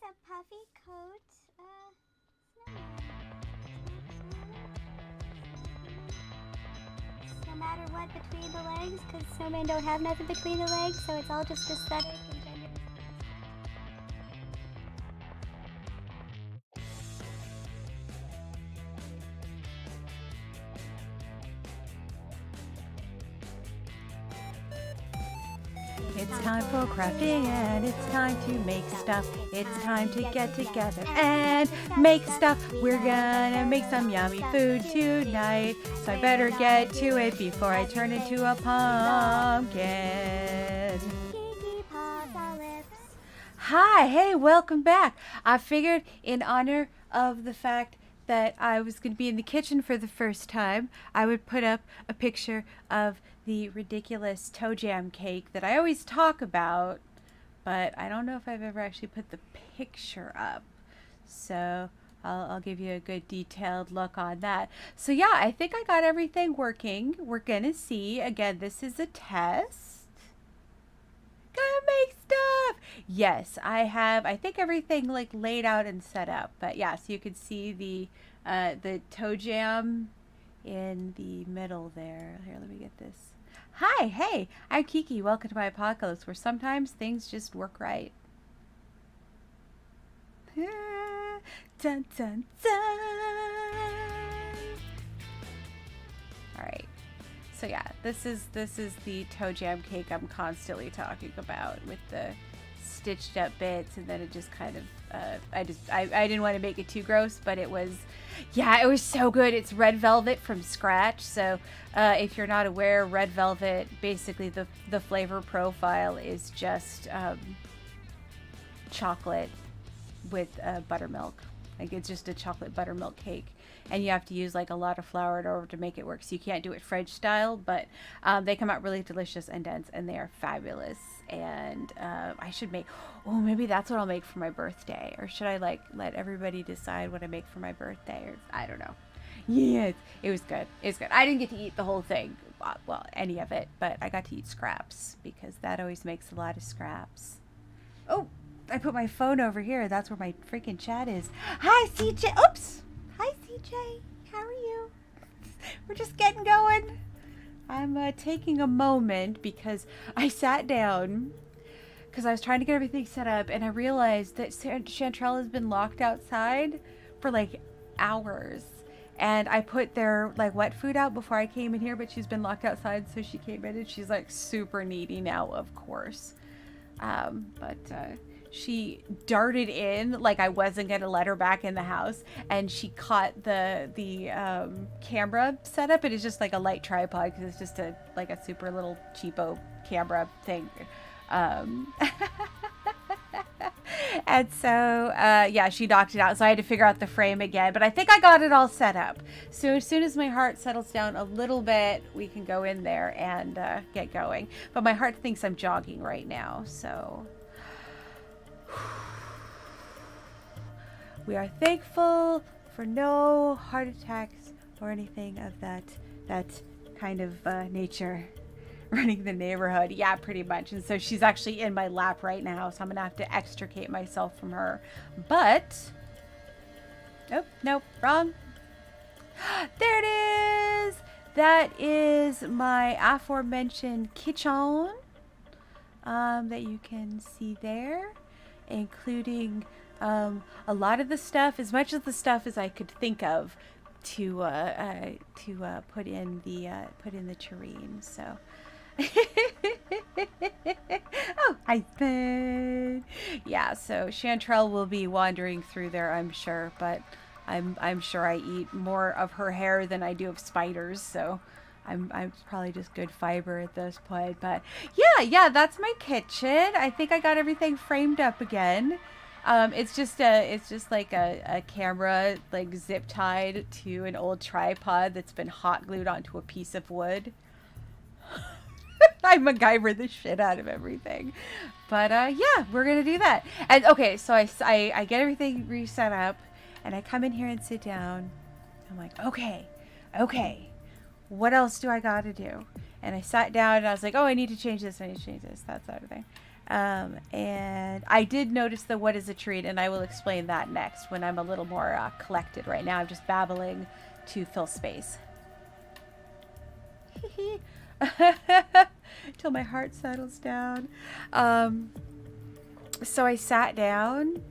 a puffy coat. No matter what between the legs, because snowmen don't have nothing between the legs, so it's all just aesthetic and gender. It's time for crafting and it's time to make stuff. It's time to get together and make stuff. We're gonna make some yummy food tonight, so I better get to it before I turn into a pumpkin. Kiki paws our lips. Hi, hey, welcome back. I figured in honor of the fact that I was going to be in the kitchen for the first time, I would put up a picture of the ridiculous toe jam cake that I always talk about, but I don't know if I've ever actually put the picture up. So I'll give you a good detailed look on that. So yeah, I think I got everything working. We're going to see. Again, this is a test. Gonna make stuff. Yes, I have. I think everything like laid out and set up. But yeah, so you can see the toe jam in the middle there. Here, let me get this. Hi, hey, I'm Kiki. Welcome to my apocalypse, where sometimes things just work right. Dun dun dun. All right. So yeah, this is the toe jam cake I'm constantly talking about, with the stitched up bits, and then it just kind of I didn't want to make it too gross, but it was so good. It's red velvet from scratch. So if you're not aware, red velvet, basically the flavor profile is just chocolate with buttermilk. Like, it's just a chocolate buttermilk cake, and you have to use like a lot of flour in order to make it work. So you can't do it French style, but they come out really delicious and dense, and they are fabulous. And I should make, maybe that's what I'll make for my birthday, or should I like let everybody decide what I make for my birthday, or I don't know. Yeah, it was good. It's good. I didn't get to eat the whole thing, well, any of it, but I got to eat scraps, because that always makes a lot of scraps. Oh, I put my phone over here. That's where my freaking chat is. Hi, CJ. Oops. Hi, CJ. How are you? We're just getting going. I'm taking a moment because I sat down because I was trying to get everything set up, and I realized that Chantrell has been locked outside for like hours. And I put their like wet food out before I came in here, but she's been locked outside, so she came in and she's like super needy now, of course. She darted in like I wasn't gonna let her back in the house, and she caught the camera setup. It is just like a light tripod, because it's just a super little cheapo camera thing. And so yeah, she knocked it out, so I had to figure out the frame again, but I think I got it all set up. So as soon as my heart settles down a little bit, we can go in there and get going. But my heart thinks I'm jogging right now, so we are thankful for no heart attacks or anything of that kind of nature running the neighborhood. Yeah, pretty much. And so she's actually in my lap right now, so I'm gonna have to extricate myself from her. But nope, wrong. There it is. That is my aforementioned kitchen that you can see there, including a lot of the stuff, as much of the stuff as I could think of to put in the tureen. So oh, hi Ben. Yeah, so Chantrell will be wandering through there, I'm sure, but I'm sure I eat more of her hair than I do of spiders, so I'm probably just good fiber at this point. But yeah, that's my kitchen. I think I got everything framed up again. It's just like a camera like zip tied to an old tripod that's been hot glued onto a piece of wood. I MacGyver the shit out of everything. But yeah, we're gonna do that. And okay, so I get everything reset up, and I come in here and sit down. I'm like, okay, what else do I gotta do? And I sat down and I was like, oh, I need to change this, that sort of thing. And I did notice the what is a terrine, and I will explain that next when I'm a little more collected. Right now I'm just babbling to fill space. Till my heart settles down. So I sat down,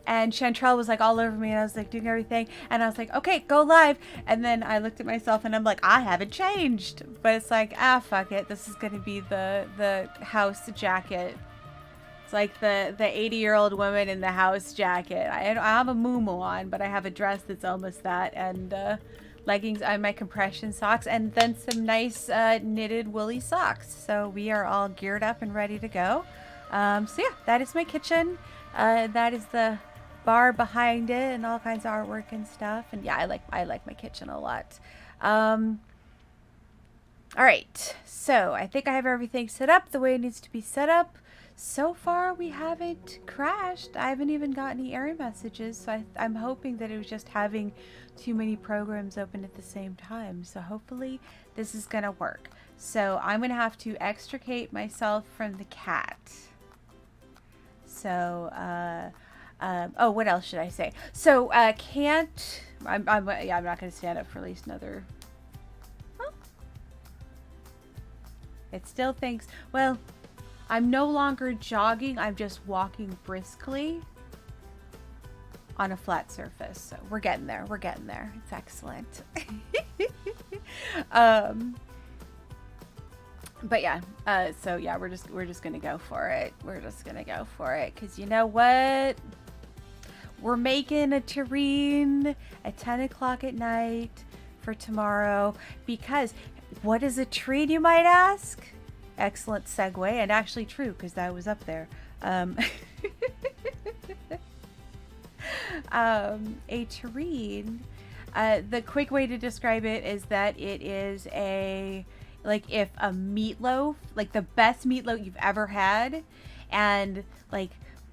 and Chantrell was like all over me, and I was like doing everything, and I was like, okay, go live. And then I looked at myself and I'm like, I haven't changed. But it's like, fuck it, this is gonna be the house jacket. It's like the 80-year-old woman in the house jacket. I have a muumuu on, but I have a dress that's almost that, and leggings and my compression socks, and then some nice knitted woolly socks. So we are all geared up and ready to go. So yeah, that is my kitchen. That is the bar behind it, and all kinds of artwork and stuff. And yeah, I like my kitchen a lot. All right, so I think I have everything set up the way it needs to be set up. So far, we haven't crashed. I haven't even got any error messages, so I'm hoping that it was just having too many programs open at the same time. So hopefully this is gonna work. So I'm gonna have to extricate myself from the cat. So, oh, what else should I say? So, I'm not gonna stand up for at least another. Oh. It still thinks, well, I'm no longer jogging, I'm just walking briskly on a flat surface. So we're getting there. We're getting there. It's excellent. But yeah, so yeah, we're just gonna go for it. We're just gonna go for it, because you know what? We're making a terrine at 10 o'clock at night for tomorrow. Because what is a terrine, you might ask? Excellent segue, and actually true, because that was up there. A terrine, the quick way to describe it is that it is like if a meatloaf, like the best meatloaf you've ever had, and like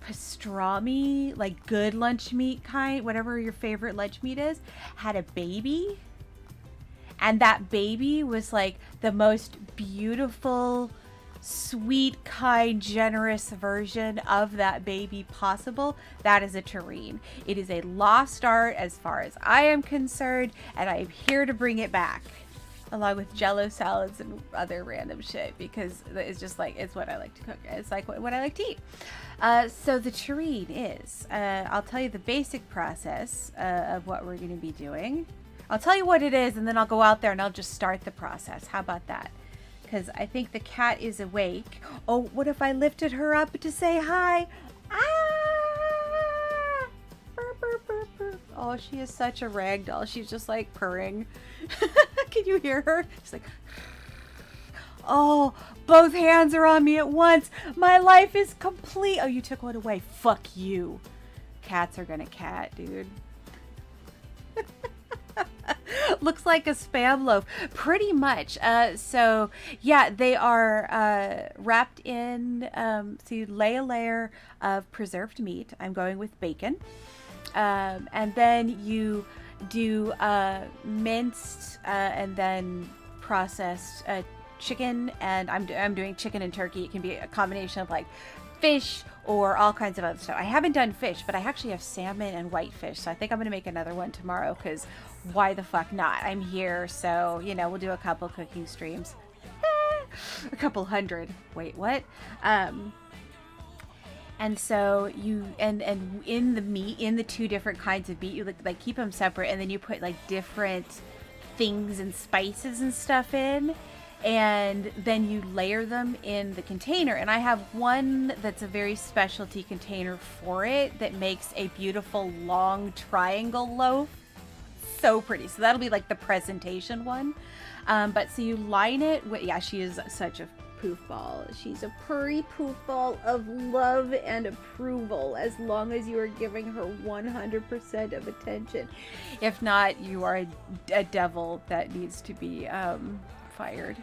pastrami, like good lunch meat kind, whatever your favorite lunch meat is, had a baby. And that baby was like the most beautiful, sweet, kind, generous version of that baby possible. That is a terrine. It is a lost art as far as I am concerned, and I am here to bring it back, along with Jello salads and other random shit, because it's just like, it's what I like to cook. It's like what I like to eat. So the terrine is, I'll tell you the basic process of what we're going to be doing. I'll tell you what it is, and then I'll go out there and I'll just start the process. How about that? Because I think the cat is awake. Oh, what if I lifted her up to say hi? Ah! Burr, burr, burr, burr. Oh, she is such a rag doll. She's just like purring. Can you hear her? She's like, oh, both hands are on me at once. My life is complete. Oh, you took one away. Fuck you. Cats are gonna cat, dude. Looks like a Spam loaf, pretty much. So yeah, they are wrapped in, so you lay a layer of preserved meat. I'm going with bacon. And then you do minced and then processed chicken, and I'm doing chicken and turkey. It can be a combination of like fish or all kinds of other stuff. I haven't done fish, but I actually have salmon and whitefish, so I think I'm gonna make another one tomorrow, because why the fuck not? I'm here, so you know, we'll do a couple cooking streams. A couple hundred. Wait, what? And so you and in the meat, in the two different kinds of meat, you like keep them separate, and then you put like different things and spices and stuff in, and then you layer them in the container. And I have one that's a very specialty container for it that makes a beautiful long triangle loaf. So pretty. So that'll be like the presentation one. But so you line it with, yeah, she is such a poof ball. She's a purry poof ball of love and approval, as long as you are giving her 100% of attention. If not, you are a devil that needs to be fired.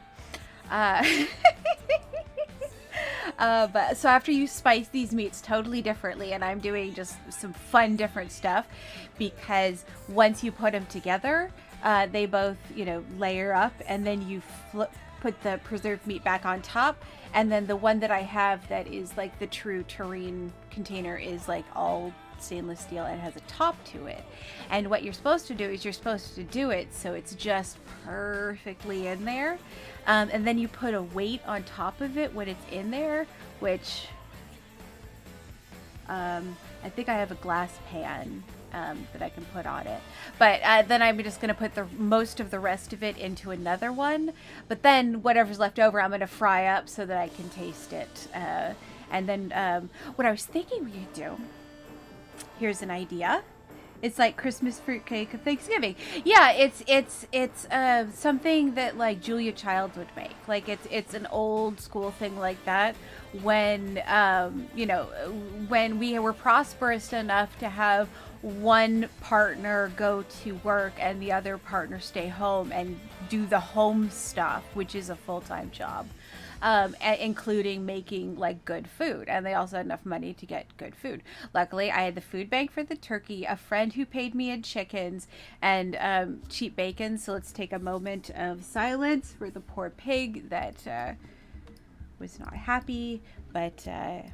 But so after you spice these meats totally differently, and I'm doing just some fun different stuff, because once you put them together, they both, you know, layer up, and then you put the preserved meat back on top. And then the one that I have that is like the true terrine container is like all stainless steel and has a top to it. And what you're supposed to do is you're supposed to do it so it's just perfectly in there. And then you put a weight on top of it when it's in there, which I think I have a glass pan that I can put on it. But then I'm just going to put the most of the rest of it into another one. But then whatever's left over, I'm going to fry up so that I can taste it. And then what I was thinking we could do, here's an idea. It's like Christmas fruitcake of Thanksgiving. Yeah, it's something that like Julia Childs would make. Like it's an old school thing like that. When you know, when we were prosperous enough to have one partner go to work and the other partner stay home and do the home stuff, which is a full-time job. Including making like good food, and they also had enough money to get good food. Luckily, I had the food bank for the turkey, a friend who paid me in chickens, and cheap bacon. So let's take a moment of silence for the poor pig that was not happy, but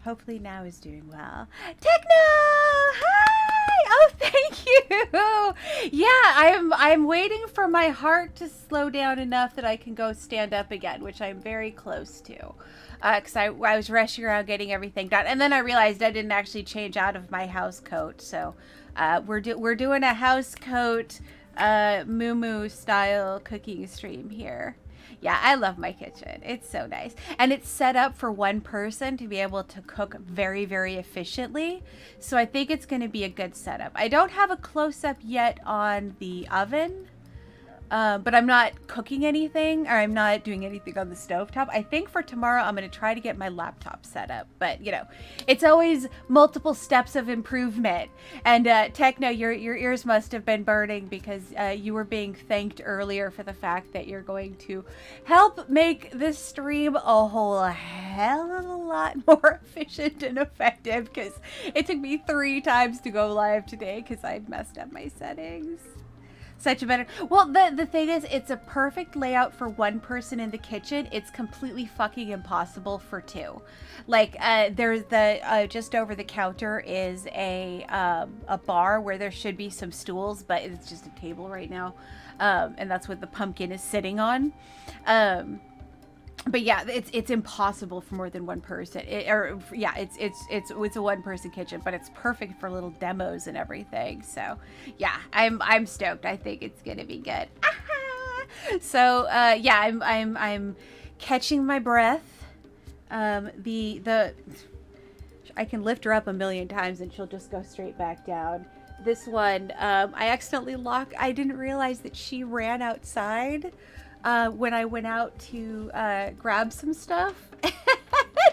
hopefully now is doing well. Techno, hi! Oh, thank you. Yeah, I'm waiting for my heart to slow down enough that I can go stand up again, which I'm very close to. Because I was rushing around getting everything done, and then I realized I didn't actually change out of my house coat. So we're doing a house coat moo style cooking stream here. Yeah, I love my kitchen. It's so nice. And it's set up for one person to be able to cook very, very efficiently. So I think it's going to be a good setup. I don't have a close-up yet on the oven. But I'm not cooking anything, or I'm not doing anything on the stovetop. I think for tomorrow I'm going to try to get my laptop set up. But, you know, it's always multiple steps of improvement. And Techno, your ears must have been burning because you were being thanked earlier for the fact that you're going to help make this stream a whole hell of a lot more efficient and effective, because it took me 3 times to go live today because I messed up my settings. Such a better... Well, the thing is, it's a perfect layout for one person in the kitchen. It's completely fucking impossible for 2. Like, there's the... just over the counter is a bar where there should be some stools, but it's just a table right now. And that's what the pumpkin is sitting on. But yeah, it's impossible for more than one person. It's a one-person kitchen, but it's perfect for little demos and everything. So yeah, I'm stoked. I think it's gonna be good. So yeah, I'm catching my breath. I can lift her up a million times and she'll just go straight back down. This one, I accidentally locked. I didn't realize that she ran outside. When I went out to grab some stuff.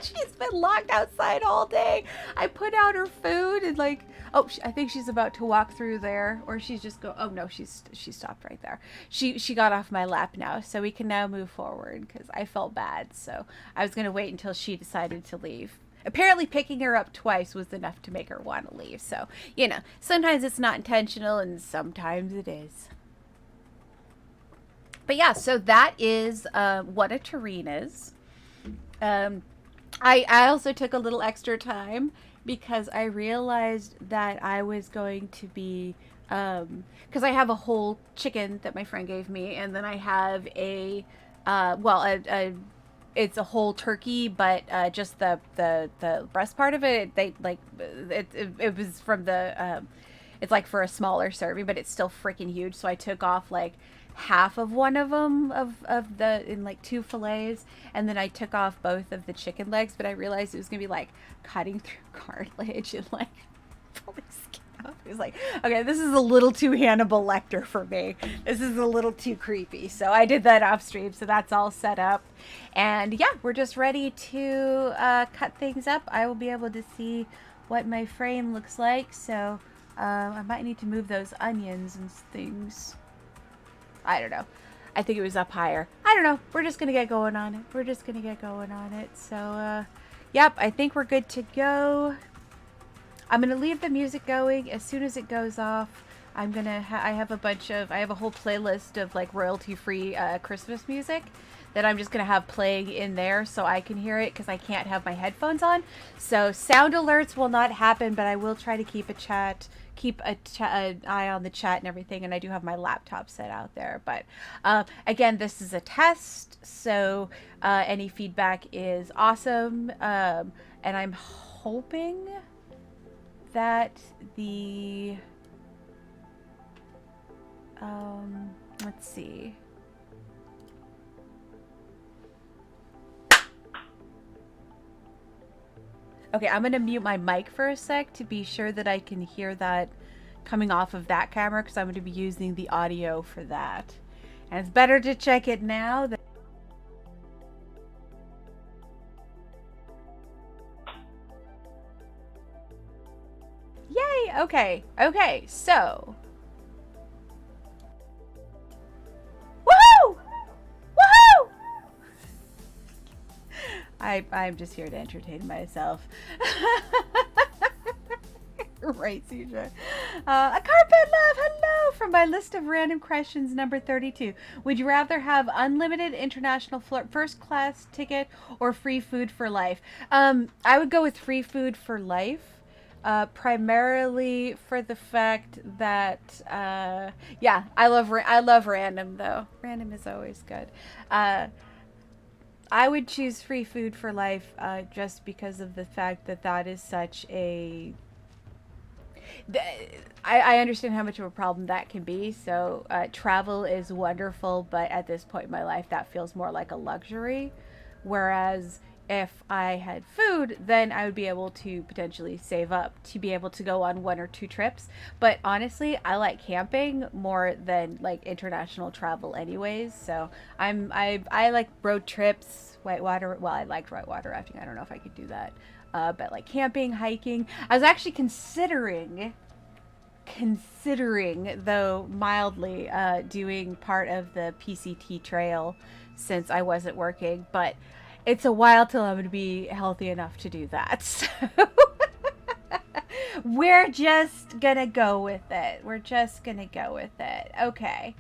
She's been locked outside all day. I put out her food and like, oh, I think she's about to walk through there, or she's just oh no, she stopped right there. She got off my lap now, so we can now move forward because I felt bad. So I was gonna wait until she decided to leave. Apparently picking her up twice was enough to make her want to leave. So, you know, sometimes it's not intentional and sometimes it is. But yeah, so that is what a terrine is. I also took a little extra time because I realized that I was going to be, because I have a whole chicken that my friend gave me, and then I have it's a whole turkey, but just the breast part of it, it was from the, it's like for a smaller serving, but it's still freaking huge. So I took off like half of one of them in like 2 fillets, and then I took off both of the chicken legs, but I realized it was gonna be like cutting through cartilage and like pulling skin off. It was like, okay, this is a little too Hannibal Lecter for me. This is a little too creepy. So I did that off stream, so that's all set up. And yeah, we're just ready to cut things up. I will be able to see what my frame looks like, so I might need to move those onions and things. I don't know. I think it was up higher. I don't know. We're just going to get going on it. So, yep, I think we're good to go. I'm going to leave the music going. As soon as it goes off, I'm going to I have a whole playlist of like royalty-free Christmas music that I'm just going to have playing in there so I can hear it because I can't have my headphones on. So sound alerts will not happen, but I will try to keep an eye on the chat and everything. And I do have my laptop set out there. But again, this is a test, so any feedback is awesome. And I'm hoping that the let's see. Okay, I'm going to mute my mic for a sec to be sure that I can hear that coming off of that camera, because I'm going to be using the audio for that. And it's better to check it now than... Yay! Okay, okay, so... Woohoo! Woohoo! I'm just here to entertain myself. Right, CJ. A carpet love, hello! From my list of random questions, number 32. Would you rather have unlimited international first class ticket or free food for life? I would go with free food for life. Primarily for the fact that, yeah, I love random though. Random is always good. I would choose free food for life, just because of the fact that that is such a... I understand how much of a problem that can be. So travel is wonderful, but at this point in my life, that feels more like a luxury. Whereas if I had food, then I would be able to potentially save up to be able to go on 1 or 2 trips. But honestly, I like camping more than like international travel anyways. So I like road trips, whitewater. Well, I liked whitewater rafting. I don't know if I could do that. But like camping, hiking. I was actually considering though mildly, doing part of the PCT trail since I wasn't working, but it's a while till I'm going to be healthy enough to do that. So we're just going to go with it. Okay.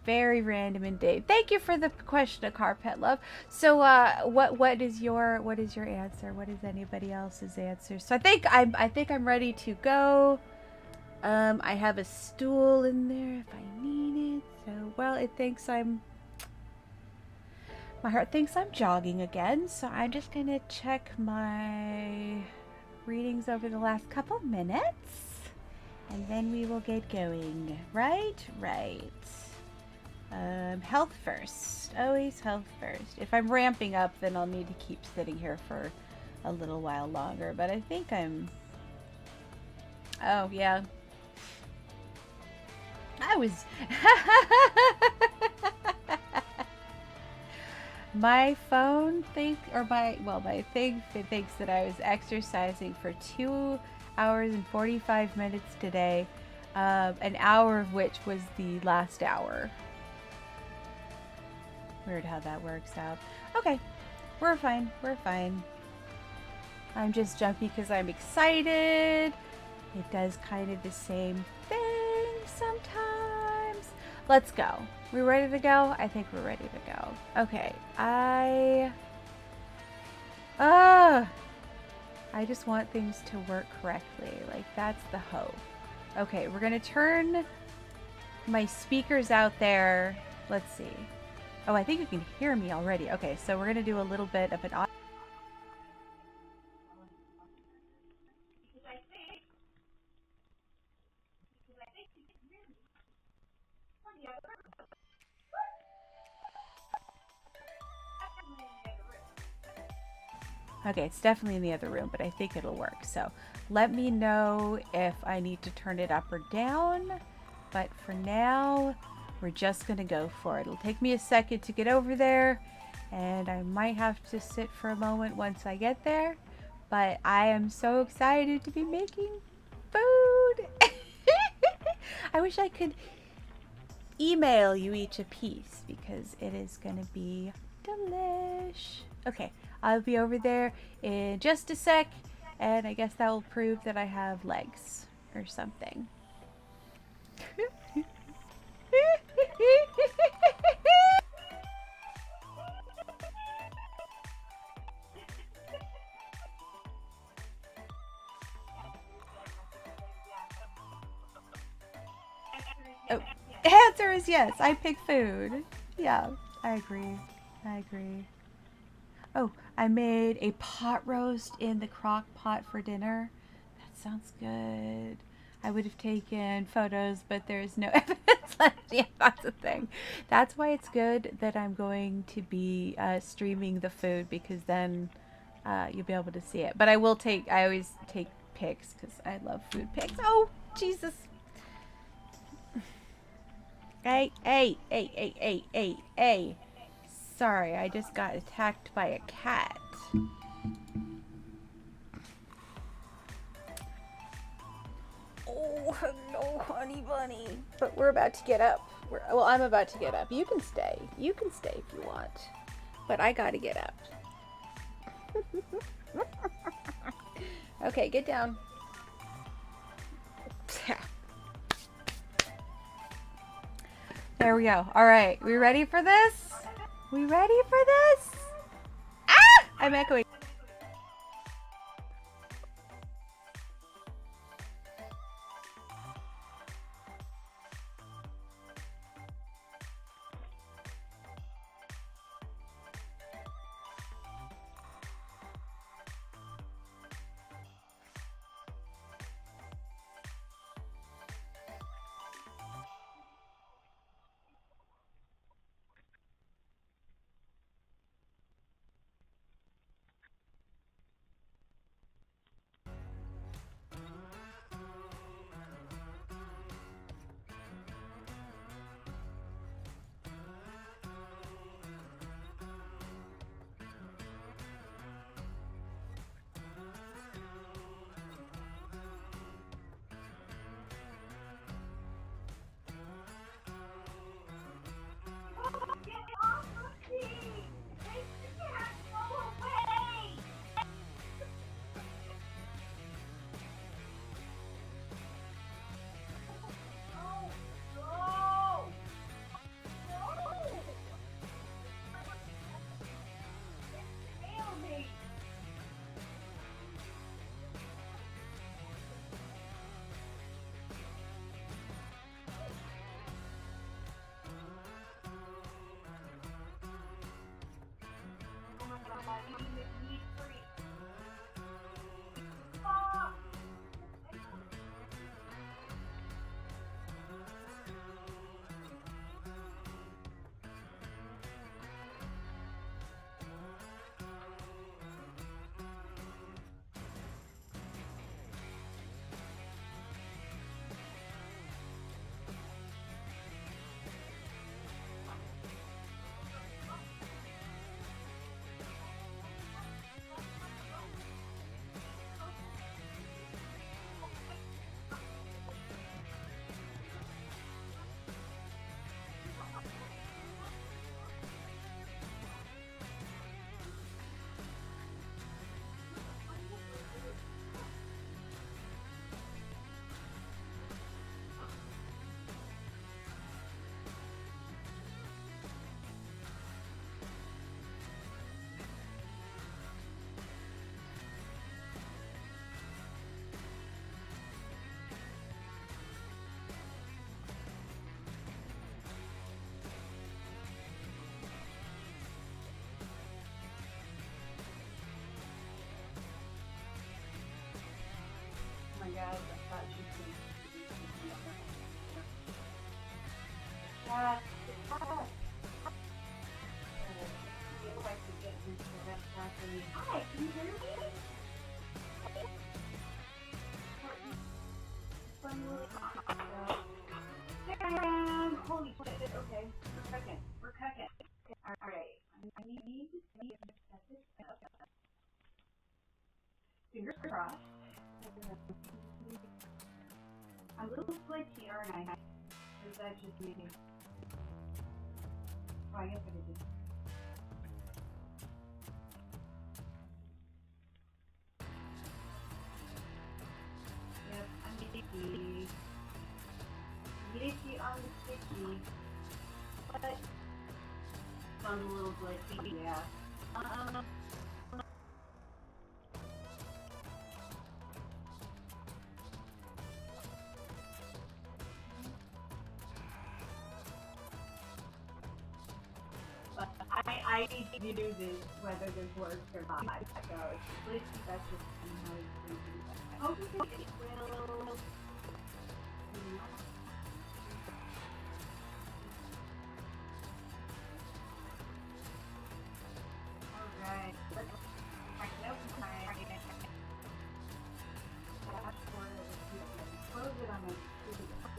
Very random indeed. Thank you for the question, Carpet Love. So, what is your answer? What is anybody else's answer? So I think I'm ready to go. I have a stool in there if I need it. So, well, my heart thinks I'm jogging again. So I'm just gonna check my readings over the last couple minutes, and then we will get going. Right. Health first. Always health first. If I'm ramping up, then I'll need to keep sitting here for a little while longer. But I think I'm... Oh, yeah. I was... My phone thinks, my thing thinks that I was exercising for 2 hours and 45 minutes today. An hour of which was the last hour. Weird how that works out. Okay, we're fine. I'm just jumpy because I'm excited. It does kind of the same thing sometimes. Let's go. We ready to go? I think we're ready to go. Okay, I just want things to work correctly. Like, that's the hope. Okay, we're gonna turn my speakers out there. Let's see. Oh, I think you can hear me already. Okay, so we're gonna do a little bit of an audio. Okay, it's definitely in the other room, but I think it'll work. So let me know if I need to turn it up or down. But for now, we're just gonna go for it. It'll take me a second to get over there, and I might have to sit for a moment once I get there. But I am so excited to be making food. I wish I could email you each a piece because it is gonna be delish. Okay, I'll be over there in just a sec, and I guess that will prove that I have legs or something. answer is yes. I pick food. Yeah, I agree. I agree. Oh, I made a pot roast in the crock pot for dinner. That sounds good. I would have taken photos, but there's no evidence left. Yeah, that's the thing. That's why it's good that I'm going to be streaming the food, because then you'll be able to see it. But I always take pics because I love food pics. Oh, Jesus. Hey, hey, hey, hey, hey, hey, hey. Sorry, I just got attacked by a cat. Oh, hello, honey bunny. But we're about to get up. Well, I'm about to get up. You can stay. You can stay if you want. But I gotta get up. Okay, get down. There we go. All right, we ready for this? We ready for this? Ah! I'm echoing. my God, I thought you could. Yeah, get like to get into the restaurant and hi, can you hear me? Fun little so, holy shit, okay, we're cooking. Alright, I need to set this up. Fingers crossed. I'm a little glitchy, aren't I? Or is that just me? Oh, I guess I could just... Yep, I'm sticky. Glitchy on the sticky. But... sounds a little glitchy, yeah. I need to do this whether this works or not. So that's just how it's going to do that. Hopefully it will. Alright. Let's close it on my computer.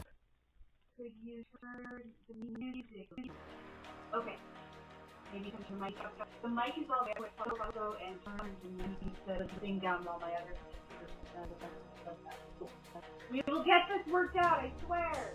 Could you turn the music? Okay. Maybe turn your mic up. The mic is all there with photo and turn the thing down while my other computer does that. We will get this worked out, I swear!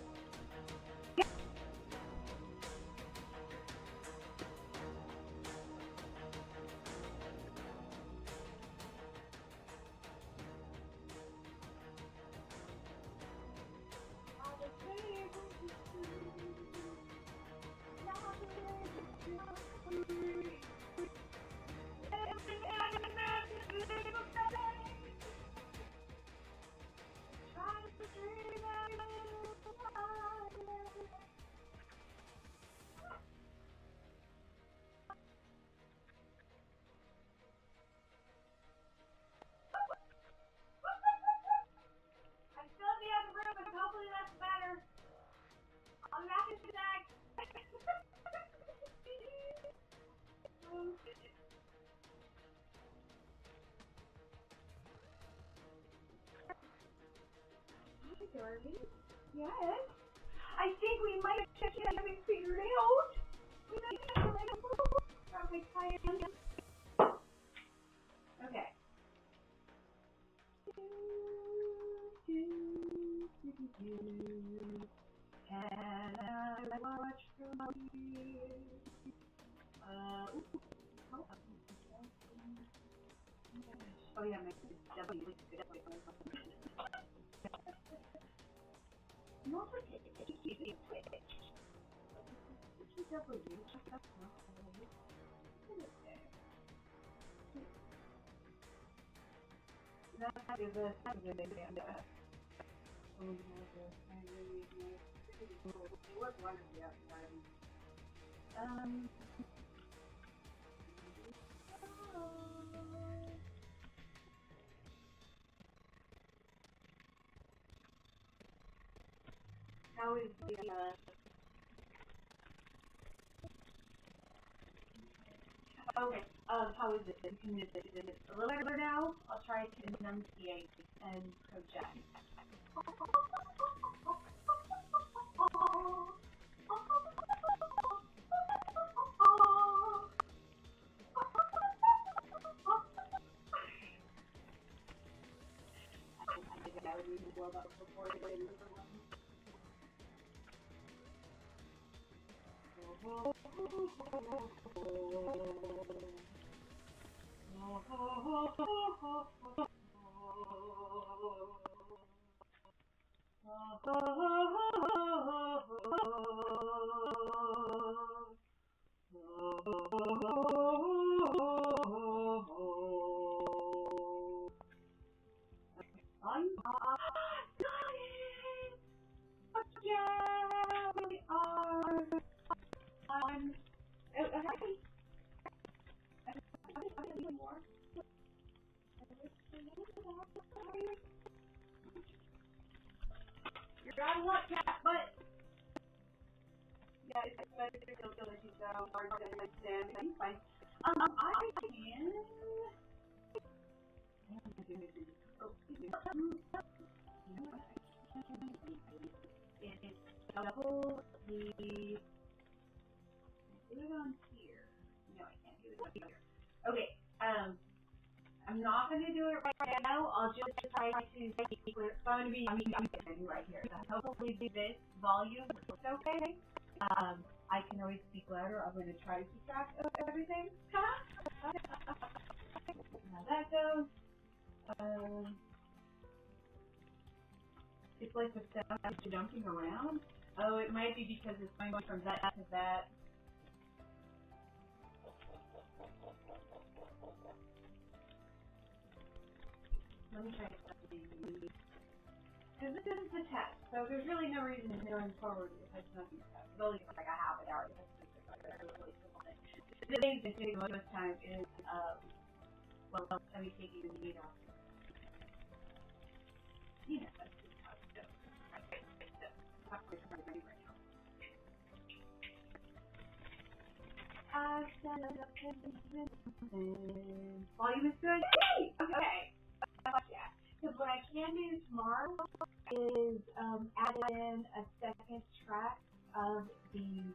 Darling? Yes? I think we might just have it figured out. We might have to grab my tie-in. Okay. Can I watch from here? Oh yeah, my definitely not for Twitch. That is a good idea. It was wonderful outside. How is the okay, how is it? Is it a little better now? I'll try to enunciate and project. I think I would read more about before the way You're out of luck, cat, but yeah, it's better to feel guilty, so hard to understand. It's fine. I can. It's double the. Do it on here. No, I can't do it on here. Okay. I'm not going to do it right now. I'll just try to see what it's going to be. I'm going to do right here. Hopefully this volume is okay. I can always speak louder. I'm going to try to keep track of everything. How that goes. It's like the sound is jumping around. Oh, it might be because it's going from that to that. Let me try something. Because this is the test, so there's really no reason to going forward if it's not the test. It's only like a half an hour. This the thing that's taking most time is, well, I mean, taking the meat off. Yeah, that's just how it's done. Okay, so, that's ready right now. Volume is good. Hey! Okay. I like that. Because what I can do tomorrow is add in a second track of the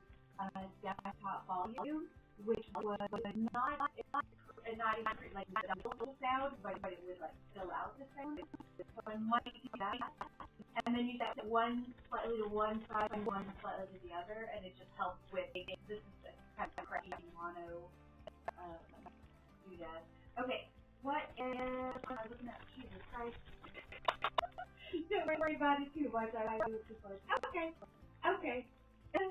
desktop volume, which would not even like double the sound, but it would like fill out the sound. So I might do that. And then use that one slightly to one side and one slightly to the other, and it just helps with this is the kind of correct you want to do that. Okay, what if I'm looking at Jesus Christ? Don't worry about it too much. I do it too much. Okay. Okay. What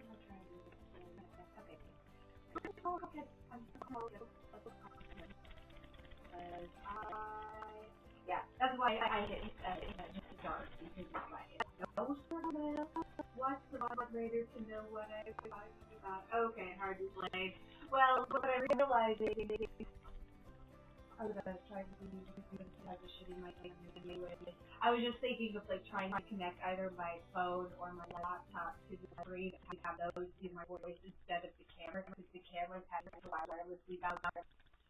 am I trying to do? Okay. Oh, okay. Yeah, that's why I hit just dark because it's like watch the moderator to know what I'm talking about. Okay, hard to explain. Well, what I realized is I was trying to do like a shitty mic anyway. I was just thinking of like trying to connect either my phone or my laptop to the screen and have those do my voice instead of the camera because the camera's having to wirelessly bounce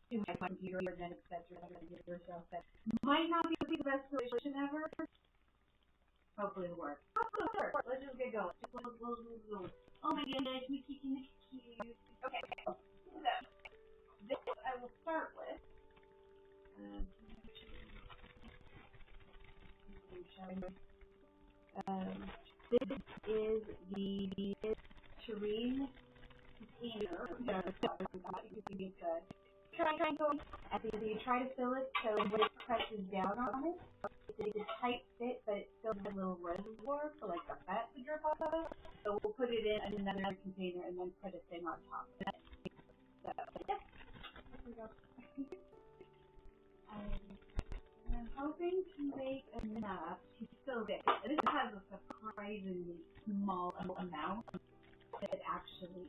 to my computer and then etc. So that might not be the best solution ever. Hopefully it'll work. Let's just get going. Oh my goodness, we keep getting cute. Okay, so this I will start with. This is the Terrine container. You can get good. Triangle, and then you try to fill it so when it presses down on it, it's a tight fit, but it still has a little reservoir for like the fat to drip off of it. So we'll put it in another container and then put a thing on top of it. So, yeah. There we go. I'm hoping to make enough to fill it. This has a surprisingly small amount that actually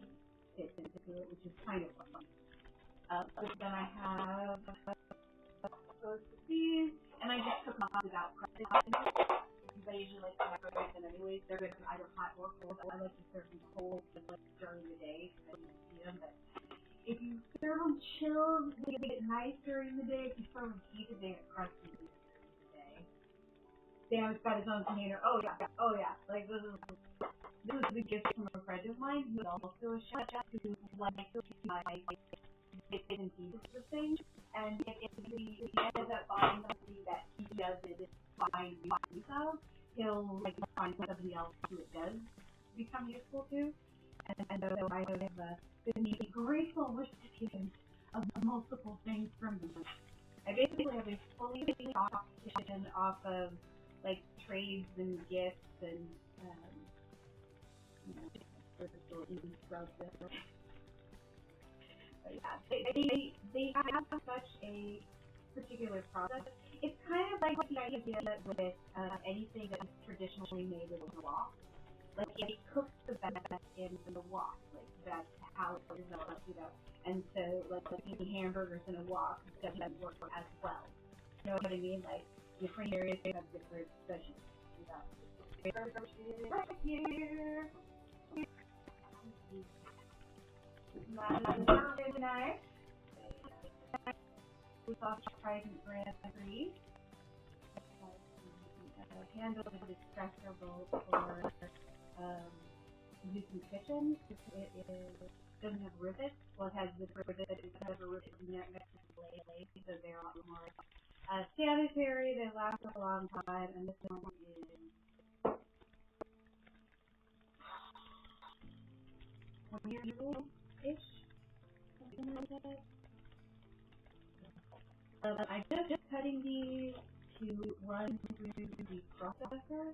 fits into it, which is kind of fun. So then I have those these, and I just took them out without pressing. I usually like to microwave them anyways. They're good for either hot or cold. I like to serve them cold like during the day so you can see them. But if you serve them chilled, they get nice during the day. If you serve them heated, they get crusty during the day. Sam's got his own container. Oh yeah. Like this is a gift from a friend of mine who's also a chef who likes to buy and pieces of things, and if he ends up buying something that he does it fine himself, he'll like find somebody else who it does become useful to. And so I have been a grateful recipient of multiple things from him. I basically have a fully stocked kitchen off of like trades and gifts and sort of little sprouts there. Yeah, they have such a particular process. It's kind of like the idea with anything that is traditionally made in a wok. Like it cooks the best in the wok. Like that's how it develops, And so like eating hamburgers in a wok doesn't work as well. You know what I mean? Like different areas have different specialties. Right here. My knife. We thought trident cranberries. Handle is accessible for use in kitchens. It doesn't have rivets. Well, it has this rivet. It doesn't have a rivet next to the blade, so they're a lot more sanitary. They last a long time, and this one is 1 year old-ish. Something like that. I'm just cutting these to run through the processor.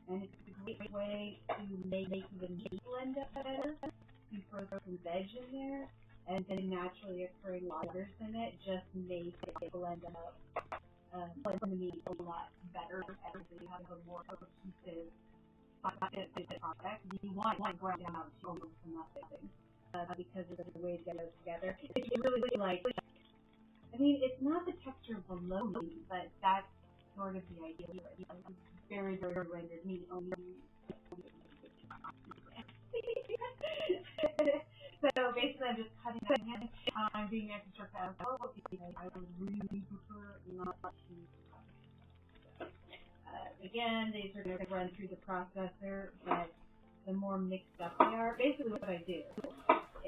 And it's a great way to make the meat blend up better. You throw some veg in there, and the naturally occurring waters in it just make it blend up the meat a lot better, and so you have a more cohesive product. You want to grind down to almost nothing because of the way it goes together. It's really like, I mean, it's not the texture of bologna, but that's sort of the idea. It's very, very rendered meat. So basically, I'm just cutting it in. I'm being extra careful because I would really prefer not to. Again, these are going to run through the processor, but the more mixed up they are, basically what I do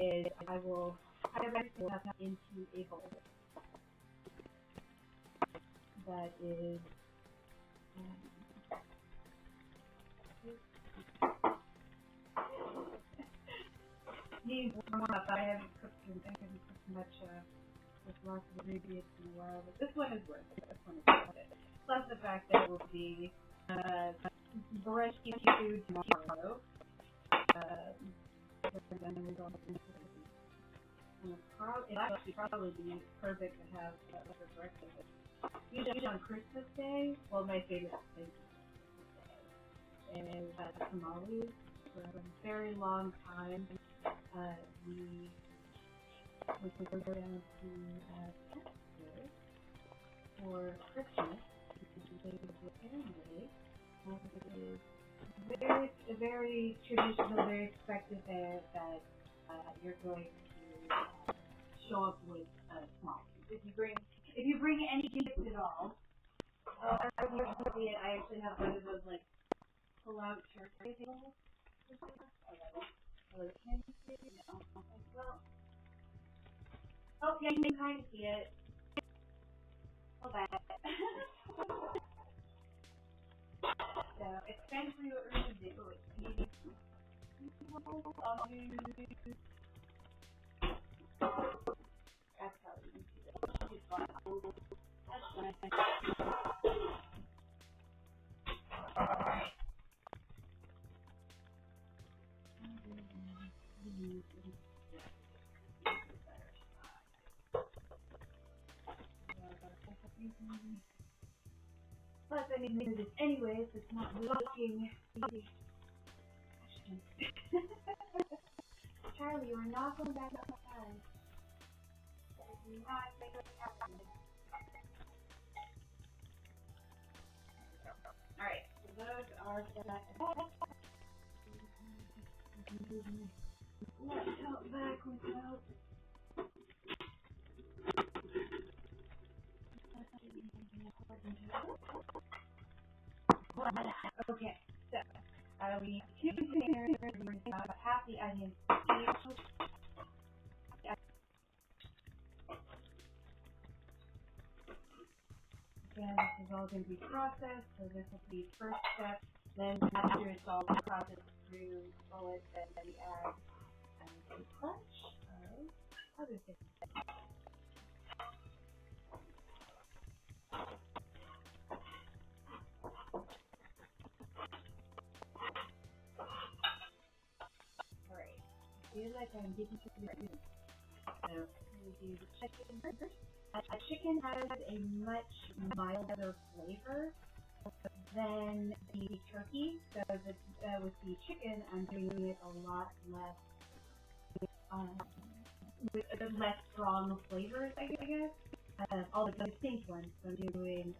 is I will cut everything up into a bowl that is needs warm up. I haven't cooked much with lots of ingredients in a while, but this one is worth it. This one is worth it. Plus the fact that it will be brunch food tomorrow. It'll actually probably be perfect to have for breakfast. Usually on Christmas Day, well, my favorite thing is tamales. For a very long time, we would go down to Texas for Christmas. They would do a family, and it is very traditional, very expected there that you're going to show up with small. If you bring any gifts at all, I actually have one of those like pull-out turkey tables. Can you see it? No. Well, oh yeah, you can kind of see it. Hold that. So essentially what we're going to do is maybe that's how you can see it. That's fine. Plus, I need to do this anyways. It's not looking easy. Charlie, you are not going back outside. Do not make us happen. Alright, so those are set. Let's help back without. Okay, so we need 2 containers, half the onions each. Again, this is all going to be processed, so this will be first step. Then after it's all processed through bullets, then we add a bunch of other things. Alright, I feel like I'm getting to the end. So, we do the chicken first. Chicken has a much milder flavor than the turkey. So with the chicken, I'm doing it a lot less, with less strong flavors, I guess. All the distinct ones. So I'm doing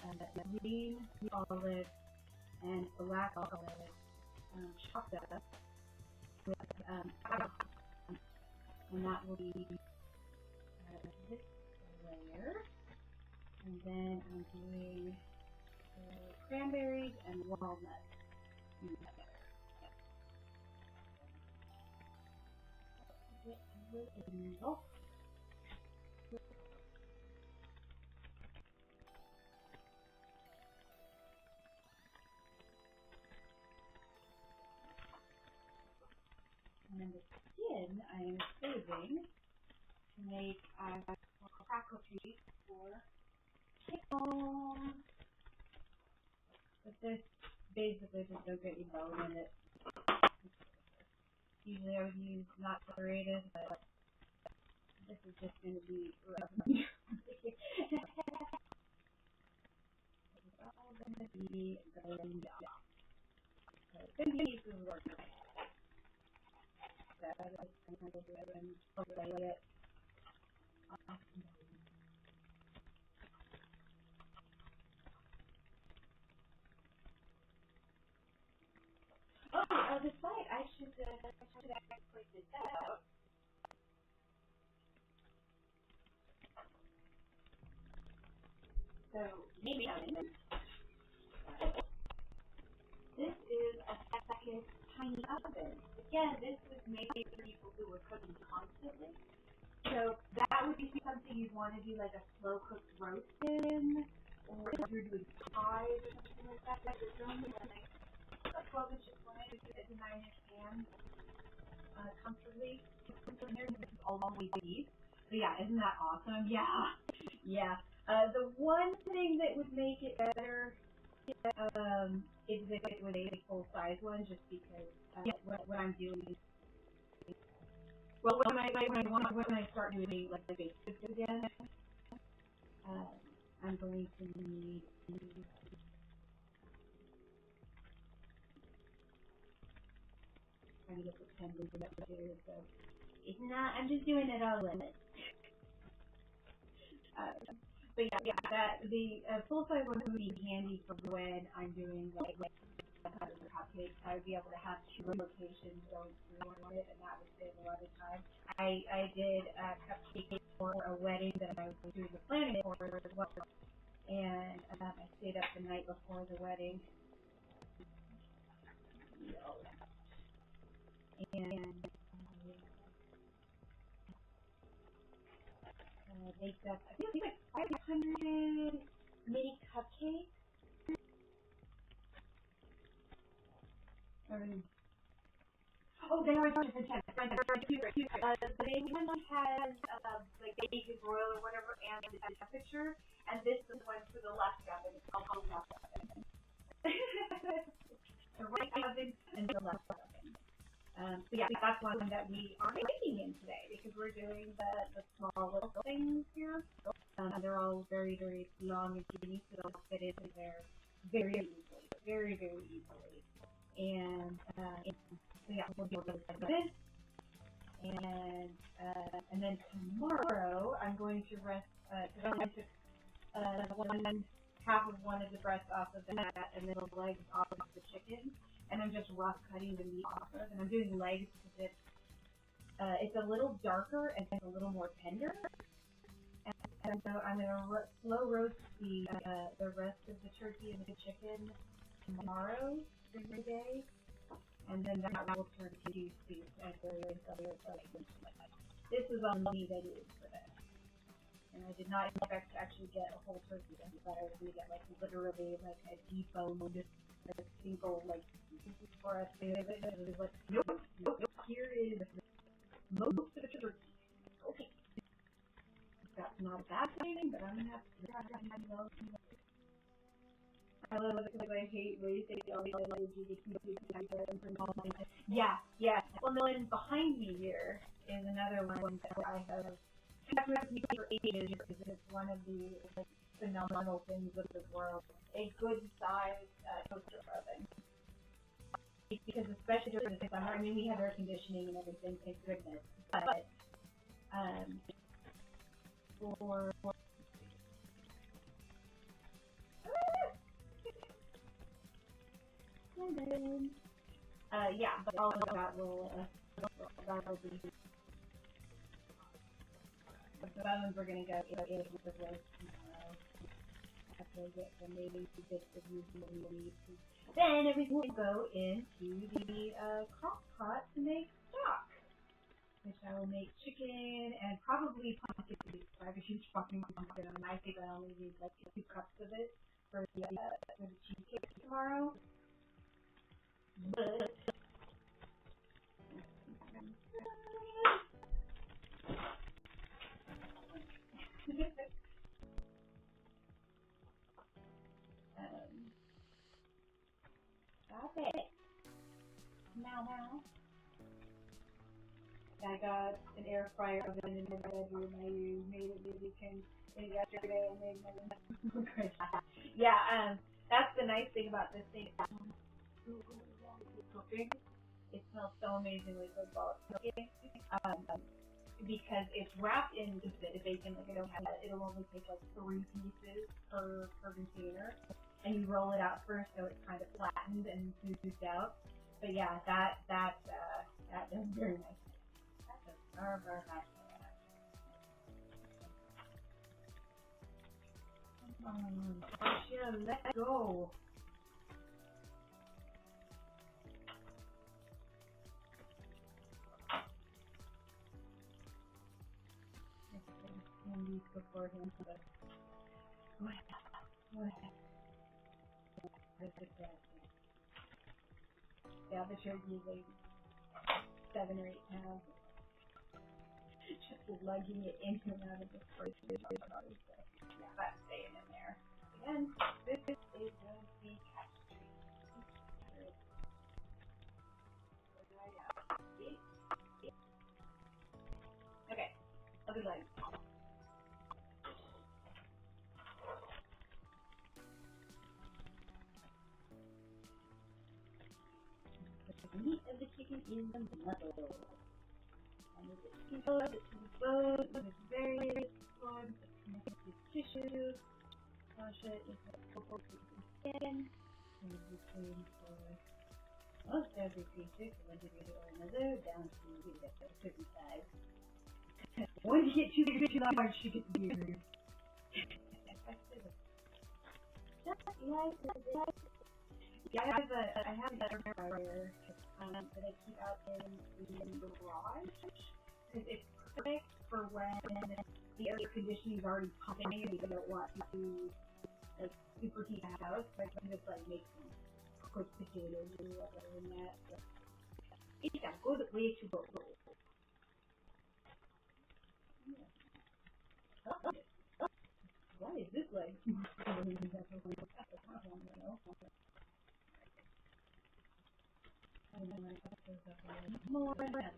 green olive and black olive chopped up with and that will be this layer. And then I'm doing cranberries and walnuts in there. And then the skin I am saving to make crackle treats for chicken. But this basically just don't get you bone in it. Usually I would use not serrated, but This is just going to be rough. It's all going to be going down. So it's going to be pieces of work. So I'm going to go ahead and play it. Oh, the site, I should actually point this out. So, maybe this is a second tiny oven. Again, this was made for people who were cooking constantly. So that would be something you'd want to do like a slow cooked roast in, or if you're doing pies or something like that. But you're doing like a 12-inch appliance at a 9-inch pan comfortably. This is always beef. So yeah, isn't that awesome? Yeah, yeah. The one thing that would make it better is if it was a full-size one, just because what I'm doing. Well, when I start doing like the basics again, I'm going to need trying to get the pen to up here. So it's not. I'm just doing it all in it. But yeah, that the full size one would be handy for when I'm doing like cupcakes. I would be able to have 2 locations going through it, and that would save a lot of time. I did cupcakes for a wedding that I was doing the planning for as well, and I stayed up the night before the wedding. And baked up, I think like 500 mini cupcakes. Oh, they are just intense. The main one has like baking broil or whatever, and the temperature, and this is one for the left oven. It's called the left oven. The right oven and the left oven. So yeah, that's one that we are making in today because we're doing the small little things here. They're all very, very long and skinny, so they'll fit into there very easily, very, very easily. And so yeah, we'll be able to do this. And then tomorrow I'm going to rest, because I took one half of one of the breasts off of that, and then the legs off of the chicken, and I'm just rough cutting the meat off of, and I'm doing legs because it's a little darker and it's a little more tender. And so I'm going to slow roast the rest of the turkey and the chicken tomorrow every day, and then that will turn to juicy and various other things. This is all the meat I used for this. And I did not expect to actually get a whole turkey. I thought I was going to get like literally like a deboned, like single like for us. It was like nope. Here is most of the turkey. Okay, that's not a bad thing, but I'm gonna have to figure out how to do. I love it because I hate wasting all the energy. Yeah. Well, no, and behind me here is another one that I have kept with me for ages because it's one of the phenomenal things of the world. A good sized toaster oven. Because especially during the summer, I mean, we have air conditioning and everything, thank goodness. But for yeah, but all of that will be. The bones are going to go in with the roast tomorrow. After I get the maybe bits of usual meat. Then everything will go into the crock pot to make stock, which I will make chicken and probably pumpkin soup. I have a huge fucking pumpkin, and I think I only need like 2 cups of it for the cheesecake tomorrow. But stop it. Now. I got an air fryer oven in my bedroom chicken yesterday and made my yeah, that's the nice thing about this thing. Cooking. It smells so amazingly good while it's cooking. Because it's wrapped in just a bit of bacon. Like it'll only take like 3 pieces per container, and you roll it out first so it's kind of flattened and smoothed out. But yeah, that does very nice. That does very nice. Tasha, let go. These before him, but go ahead. Yeah, the turkey is like 7 or 8 pounds. Just lugging it in and out of the fridge. Yeah, that's staying in there. Again, this is going to be tapestry. Okay, other leg. The meat of the chicken is the muscle. And with the chicken bones, with various forms of connective tissue. Fascia is the focal piece of skin. And is the same for most every creature, from one degree or another, down to a certain size. Once you get too big or too large, you get weird. Yeah, I have an air fryer that I keep out in the garage because it's perfect for when the air conditioning is already pumping and you don't want to like superheat the house. But I can just like make some cooked potatoes or whatever in that. So it's a good way to go. Why is this like? More about it.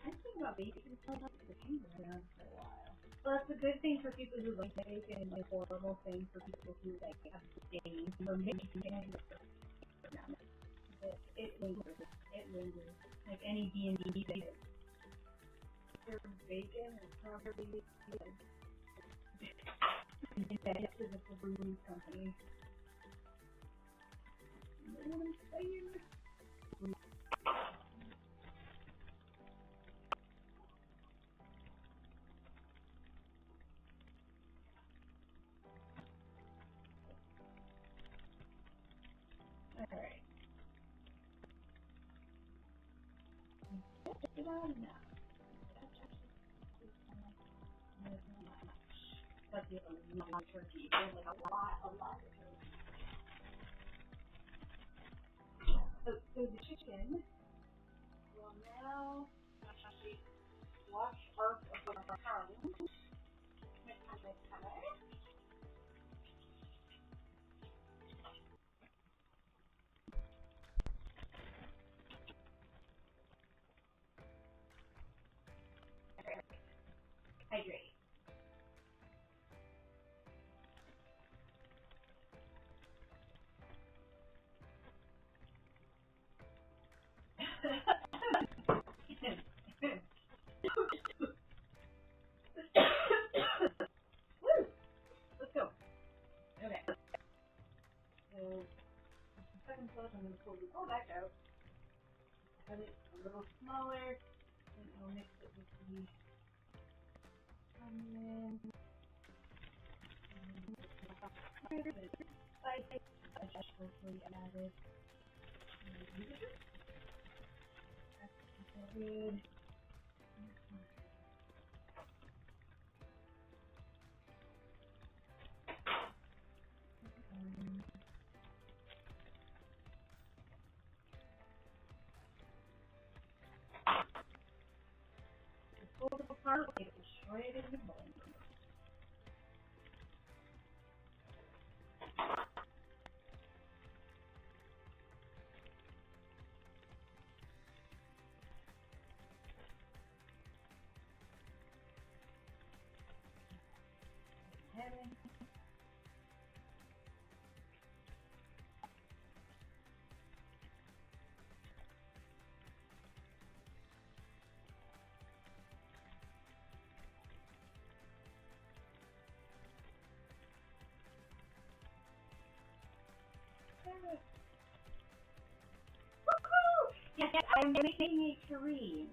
I think about bacon so much because it's been around for a while. Well, that's a good thing for people who like bacon, and a horrible thing for people who like have disdain for bacon. It lingers. It lingers. Like any D&D thing. Bacon is probably embedded to the brewing company. You know what I'm saying? Alright. Just about enough. But the other turkey, there's like a lot of turkey. So the chicken will now wash off of the tongue. Hydrate. Woo! Let's go. Okay. So, second sauce, I'm going to pull it all back out. Cut it a little smaller, and I'll mix it with the onion. Spice, hopefully added. That's good. heart, it was shredded in the blender. Heaven. Woohoo! Yes, I'm making a terrine.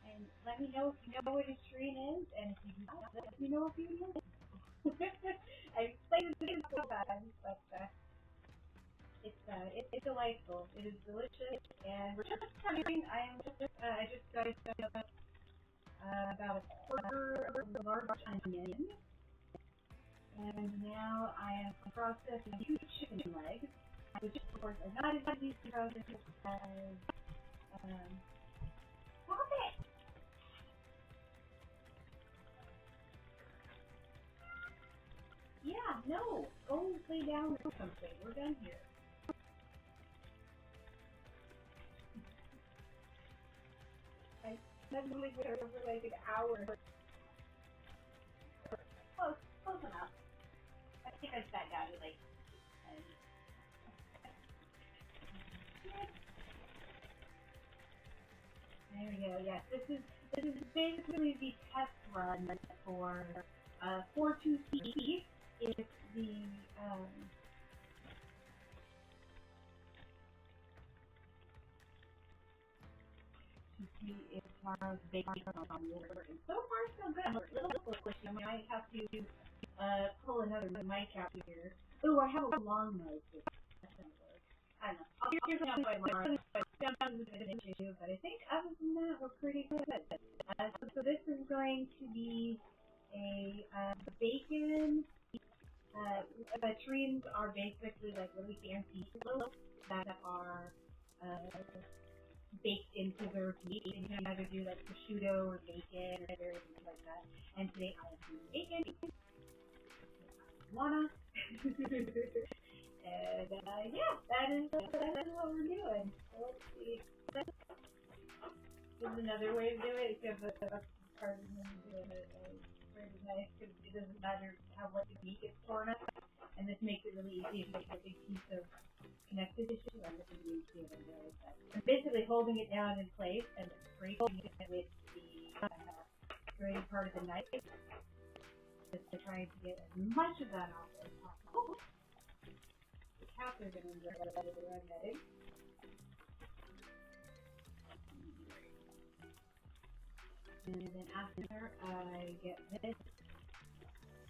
And let me know if you know what a terrine is, and if you do not, let me know if you know. I've explained it a couple times, but it's delightful. It is delicious, and we're just starting. I just got about a quarter of a large onion, and now I am processing 2 chicken legs, which of course are not as easy to process as stop it! Yeah, no, go lay down or something. We're done here. I suddenly went over like an hour. Close enough. I think I sat down at like 10. There we go. Yes, this is basically the test run for 4-2C. If the to see if tomorrow's baking on the order. And so far, so good. I'm a little squishy. I might have to pull another mic out here. Oh, I have a long nose. That's gonna work. I don't know. I'll figure something out by tomorrow. But sometimes it's a bit of an issue. But I think other than that, we're pretty good. So this is going to be a bacon. The terrines are basically like really fancy loaves that are baked into their meat. And you can either do like prosciutto or bacon or various things like that. And today I am doing bacon. Wanna? And yeah, that is what we're doing. So let's see. There's another way to do it. If a part of me doing it really nice, because it doesn't matter how much the meat gets torn up, and this makes it really easy to make a big piece of connective tissue. I'm just going to do that. I'm basically holding it down in place and scraping it with the grainy part of the knife, just to try to get as much of that off as possible. The cats are going to enjoy it with the red egg. And then after I get this,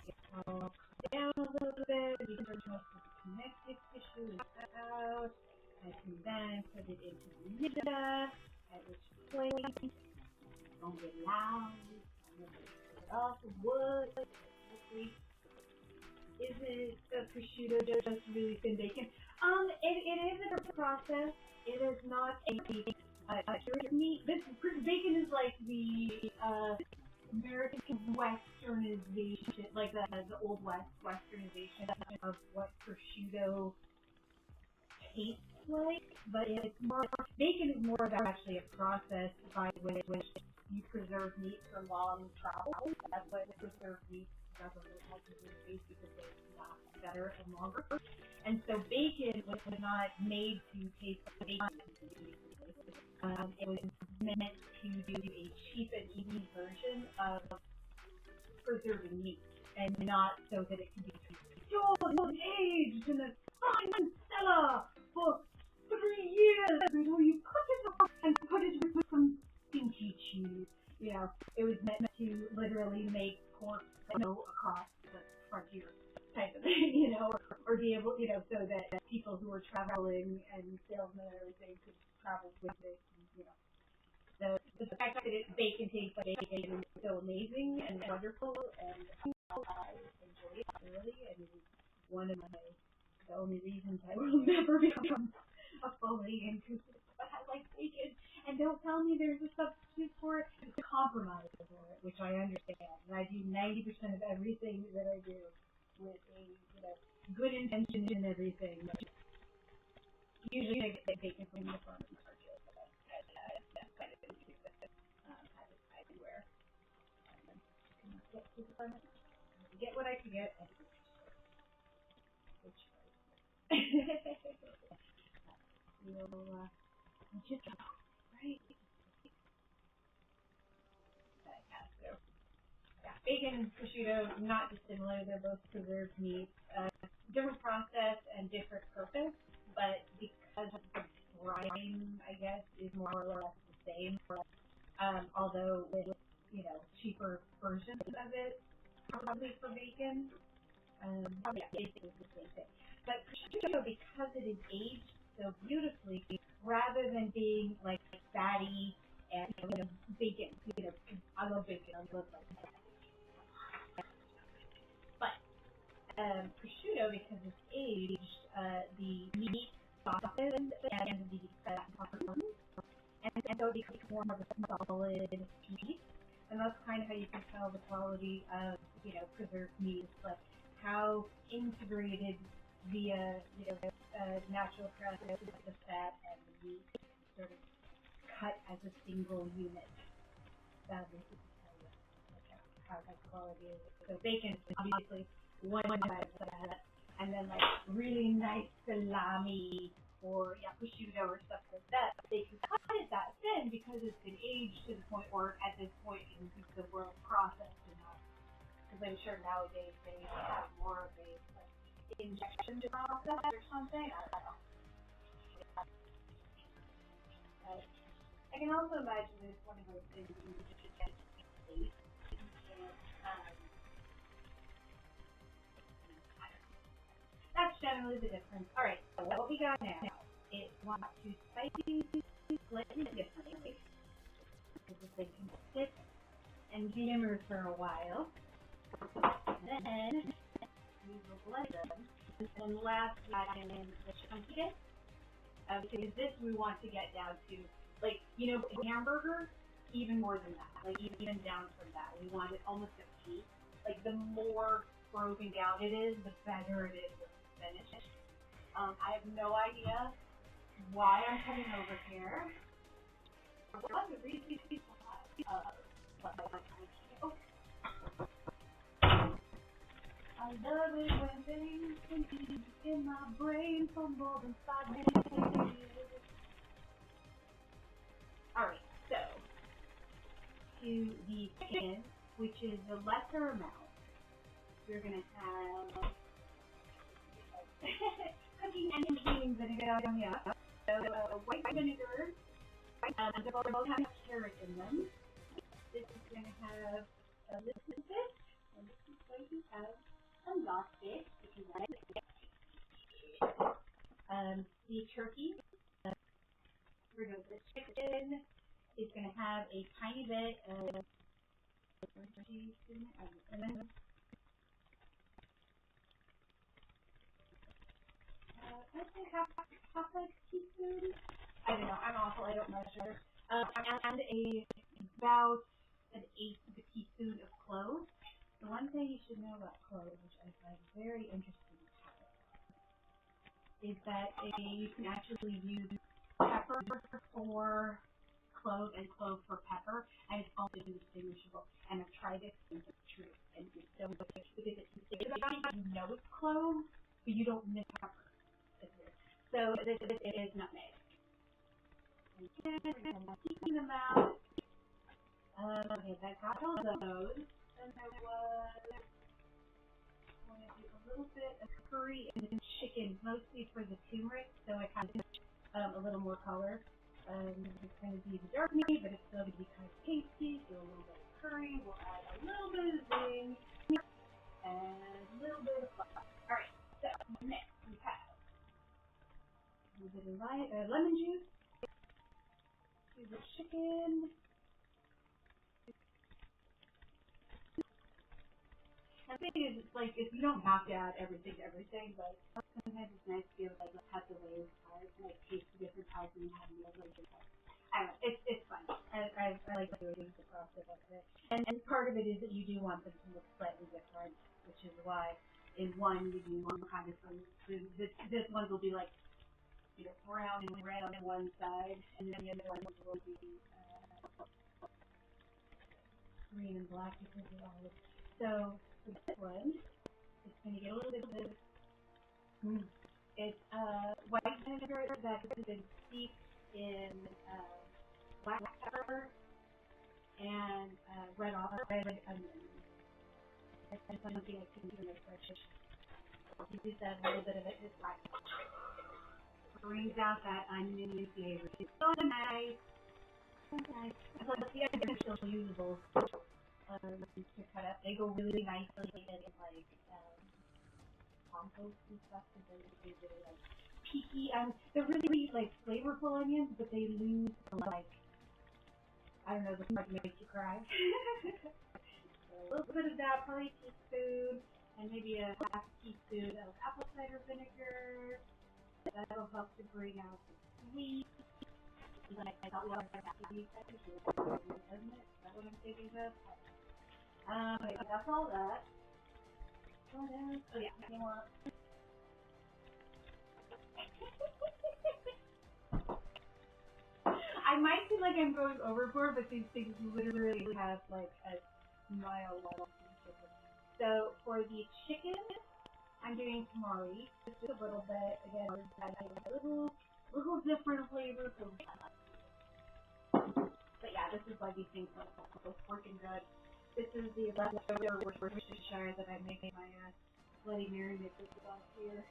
it's all down a little bit, you can most of the connective tissue is out. I can then put it into the ninja, at which point it's going to get loud. I'm going to put it off the wood. Hopefully, isn't the prosciutto just really thin bacon? It is a process. It is not a meat. This bacon is like the American westernization, like the old west westernization of what prosciutto tastes like. But it's more, bacon is more about actually a process by which you preserve meat for long travel. That's what preserved meat doesn't look like in the because they last better and longer. And so bacon was not made to taste like bacon. It was meant to do a cheap and easy version of preserving meat, and not so that it can be stored and aged in a fine cellar for 3 years before you cut it off and put it with some stinky cheese. You know, it was meant to literally make pork go across the frontier type of thing, you know, or be able, you know, so that people who were traveling and salesmen and everything could travel with it, and, you know. The fact that bacon tastes like bacon is so amazing and wonderful, and I enjoy it thoroughly, and it is one of the only reasons I will never become a fully inclusive. But I like bacon, and don't tell me there's a substitute for it. It's a compromise for I understand. And I do 90% of everything that I do with a, good intention in everything. Usually I get bacon from the farmer's market. That's kind of stupid. Have it everywhere. Get to the farmer's market. Get what I can get. And which we'll just right. So yeah, bacon and prosciutto not dissimilar. They're both preserved meats. Different process and different purpose, but because the brine, I guess, is more or less the same. Although with cheaper versions of it, probably for bacon. Yeah, basically the same thing. But prosciutto, because it is aged so beautifully, rather than being like fatty and bacon, I love bacon. I love bacon. But prosciutto, because it's aged, the meat softens and the fat hardens, and so it becomes more of a solid meat. And that's kind of how you can tell the quality of preserved meat. It's like how integrated via natural process the fat and the meat sort of cut as a single unit. That is how high quality is. So bacon is obviously one side of that, and then like really nice salami or prosciutto or stuff like that. They can cut it that thin because it's been aged to the point where at this point in the world processed enough. Because I'm sure nowadays they have more of a injection process or something. I don't know. I can also imagine it's one of those things you just get late. That's generally the difference. Alright, so what we got now is want to spicy slightly differently. Because if they can sit and simmer for a while, then we will blend them. And last, we add in the chunkiness. Because this we want to get down to, like, hamburger, even more than that. Like, even down from that. We want it almost a piece. Like, the more broken down it is, the better it is when it's finished. I have no idea why I'm coming over here. What the reason I love it when things continue in my brain for more than 5 minutes. Alright, so to the chicken, which is the lesser amount, you're going to have cooking and cleaning vinegar. So white vinegar, they both have carrot in them. This is going to have a little bit, and this is going to have some lost bit, which is nice. The turkey, the chicken is going to have a tiny bit of I think half a teaspoon. I don't know. I'm awful. I don't measure. And about an eighth of a teaspoon of cloves. The one thing you should know about cloves, which I find very interesting, is that you can actually use pepper for clove and clove for pepper, and it's also indistinguishable. And I've tried it, and it's true. And it's so good because it's clove, but you don't miss pepper. So this is nutmeg. And then we're going to keep them out. Okay, I got all those. Then there was going to do a little bit of curry and chicken, mostly for the turmeric, so I kind of a little more color. It's going to be the dark meat, but it's still going to be kind of tasty. So a little bit of curry. We'll add a little bit of zing and a little bit of flour. All right. So next we have a little bit of lemon juice to the chicken. The thing is, it's like, if you don't have to add everything to everything, but sometimes it's nice to be able to have the layers apart and like taste the different types and have the different types. I don't know, it's fun. I like doing the process of it. And part of it is that you do want them to look slightly different, which is why in one you do one kind of thing. This one will be like, you know, brown and red on one side, and then the other one will be green and black because of olive. So for this one, it's going to get a little bit of it's white vinegar that has been steeped in black pepper and red onion. That's something I can do in my fresh fish. You use that a little bit of it just like brings out that onion flavor. It's so nice. So nice. And plus the onions are still usable to cut up. They go really nicely in like compost and stuff because they're really like peaky. They're really like flavorful onions, but they lose the like, I don't know, the part that makes you cry. So a little bit of that, probably a teaspoon, and maybe a half a teaspoon of apple cider vinegar. That'll help to bring out the sweet. Like I thought we already had sweet, doesn't it? Is that what I'm thinking of? That's all that. What else? Oh yeah, you want. I might feel like I'm going overboard, but these things literally have like a mile long. So for the chicken, I'm doing tamari, just a little bit. Again, we're adding a little different flavor. But yeah, this is why these things are working good. This is the leftover Worcestershire that I make my Bloody Mary mix with sauce here.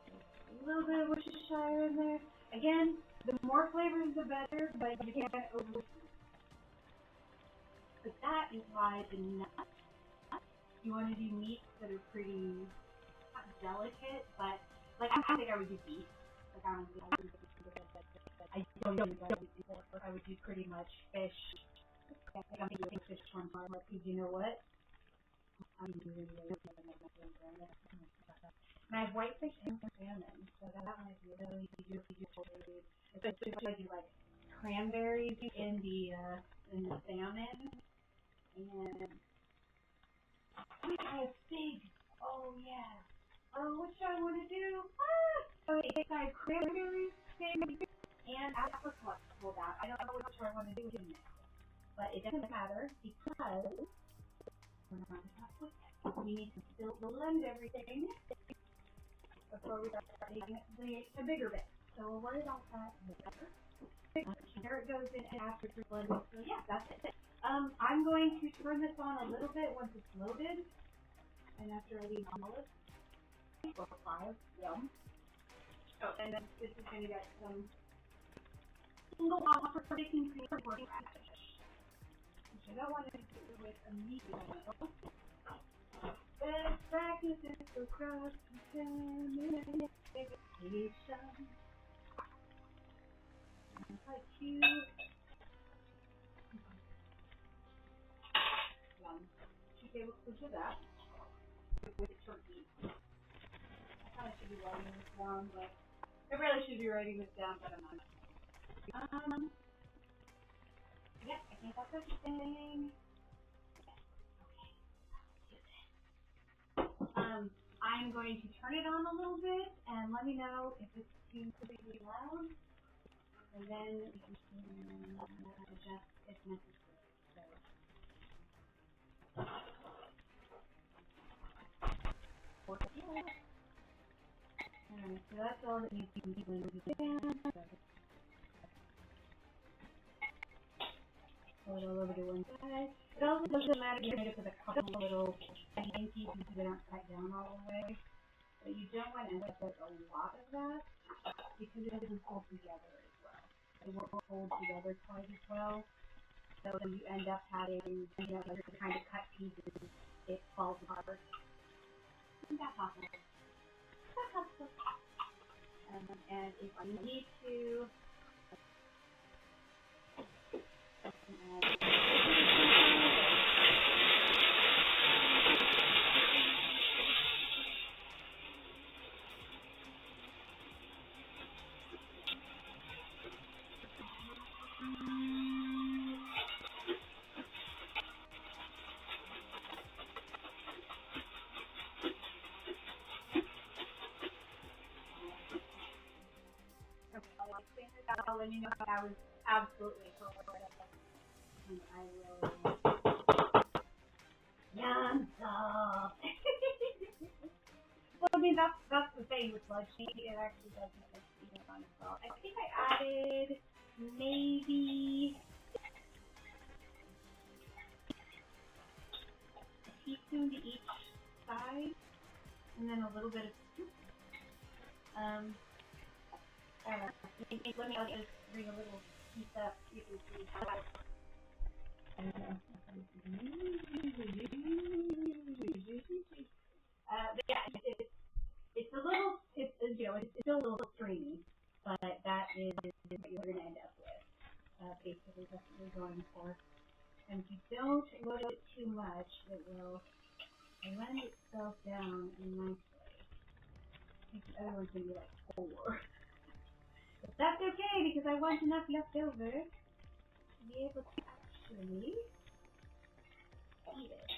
A little bit of Worcestershire in there. Again, the more flavors the better, but you can't overdo it. But that is why the nuts, you want to do meats that are pretty, not delicate, but like I think I would do beef. Like I don't do pork, but I would do pretty much fish. Like I'm doing fish tomorrow because you know what? I'm doing and I have whitefish and salmon, so that might be really good for food. Especially if I do like cranberries in the salmon. And I have figs. Oh yeah. Oh, what should I want to do? So I have cranberries, figs, and apricots pulled out. I don't know which I want to do in this, but it doesn't matter because we're not with it. We need to still blend everything before we start making it a bigger bit. So we'll worry about that later. Carrot goes in after blending. So yeah, that's it. I'm going to turn this on a little bit once it's loaded, and after I leave olives, or 5, yum. Oh, and then this is going to get some single offer for baking cream or radish, which I don't want to do with a medium oil. Best practices across contamination. Quite cute. 2 tablespoons of that with turkey. I thought I should be writing this down, but I really should be writing this down, but I'm not. Yeah, I think that's everything. I'm going to turn it on a little bit and let me know if it's too completely loud, and then we can adjust if necessary. Alright, so that's all that needs to be blended in. Pull it all over to one side. It also doesn't matter if you made it with a couple of little tiny pieces because they don't cut down all the way. But you don't want to end up with a lot of that because it doesn't hold together as well. It won't hold together quite as well. So when you end up having, you know, like you're trying to cut pieces, it falls apart. That's awesome. That's awesome. And if you need to, tell, let me know if I was absolutely correct. And I will. Yum sauce. Well, I mean, that's the thing with blood sheet. It actually does make it even on as well. I think I added maybe a teaspoon to each side, and then a little bit of soup. I don't know. Let me just bring a little piece up. You can see how but yeah, it's a little, it's still a little stringy, but that is what you're going to end up with. Basically, that's what you're going for. And if you don't load it too much, it will blend itself down nicely. I think the other one's going to be like 4. But that's okay, because I want enough left over to be able to actually eat it.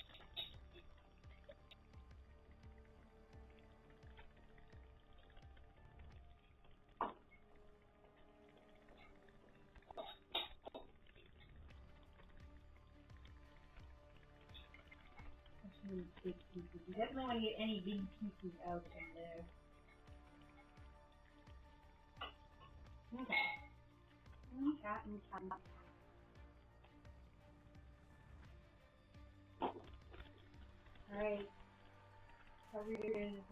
Big pieces. You definitely want to get any big pieces out of there. Okay. Alright. Cover your ears.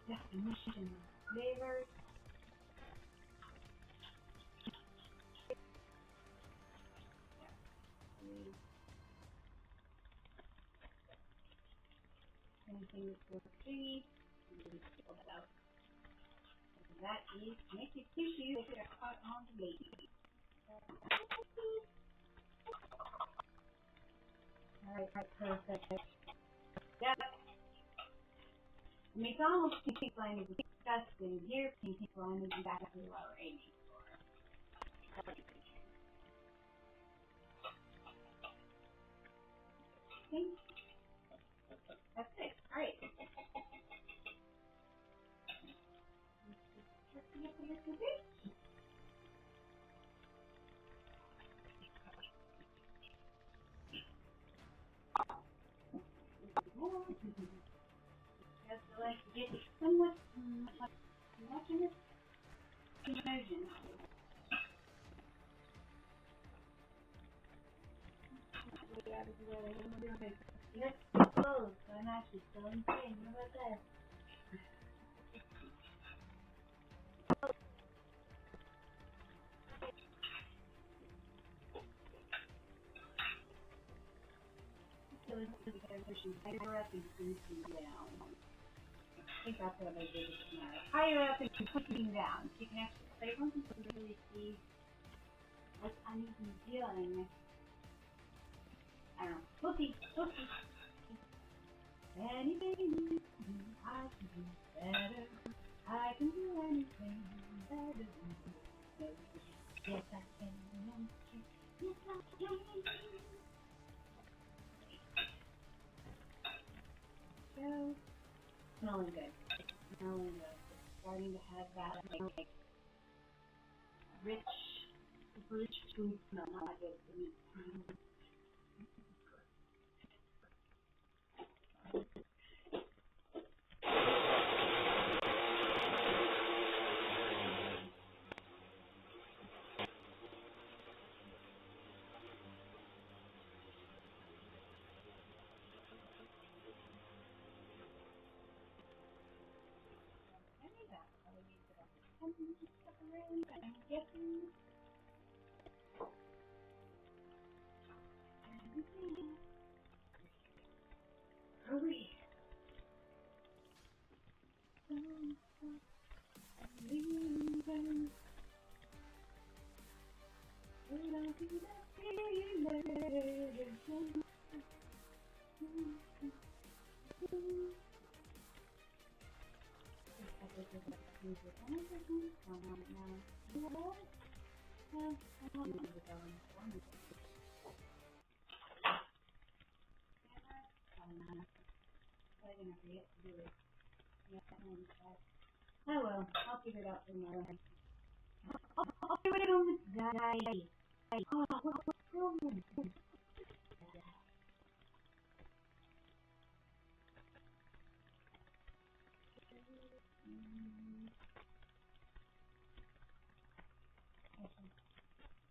Definition of flavors. Anything that's so pretty, you can pull that out. And that is connective tissue that got caught on the blade. Alright, perfect. Yep. I mean, it's almost pink line is disgusting. Here, pink line is exactly what we're aiming for. Okay. That's it. Alright. Just to like get somewhat homogeneous immersion. Let's close. I'm actually still in pain. How about that? Higher up and cruising down. I think that's what I did with my higher up and cruising down. So you can actually play one to really see what I'm even doing. I don't know. We'll see. Anything I can do better. I can do anything better than you. Yes, I can. Yes, I can. So, smelling good. It's starting to have that like rich food smell, not just the meat. stuff around, but I'm guessing everything. Hurry! Don't stop leaving. Hold on to that feeling. Oh well, I'll figure it out tomorrow. I'll do it on the day. Oh, what's wrong with this?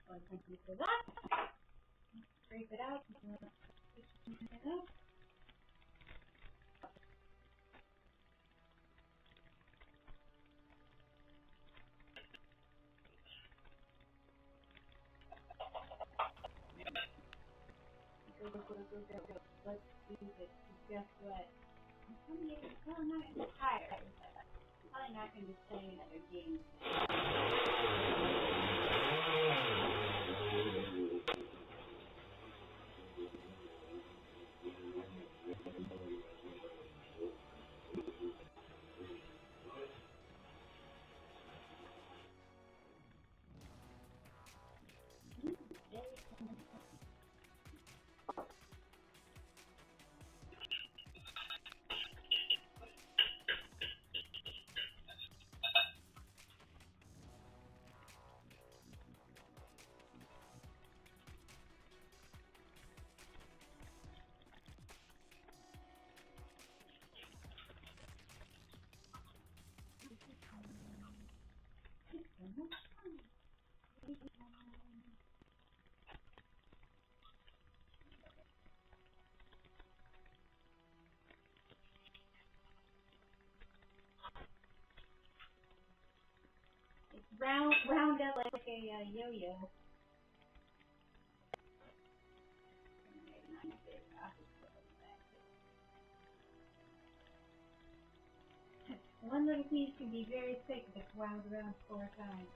Well, thank you for that. Scrape it out. Go. Let's do this. Guess what? I'm not tired. I'm probably not going to play another game. It's round up like a yo-yo. One little piece can be very thick if it's wound around 4 times.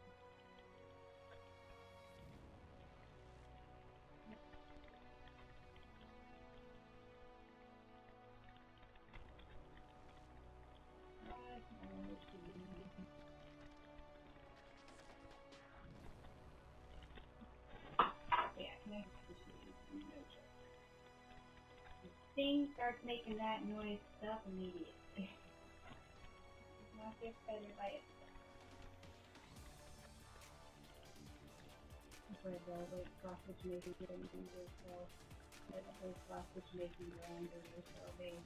Thing starts making that noise, stop immediately. It's not get better by itself. For the sausage making grinders, so the sausage making grinders are so big.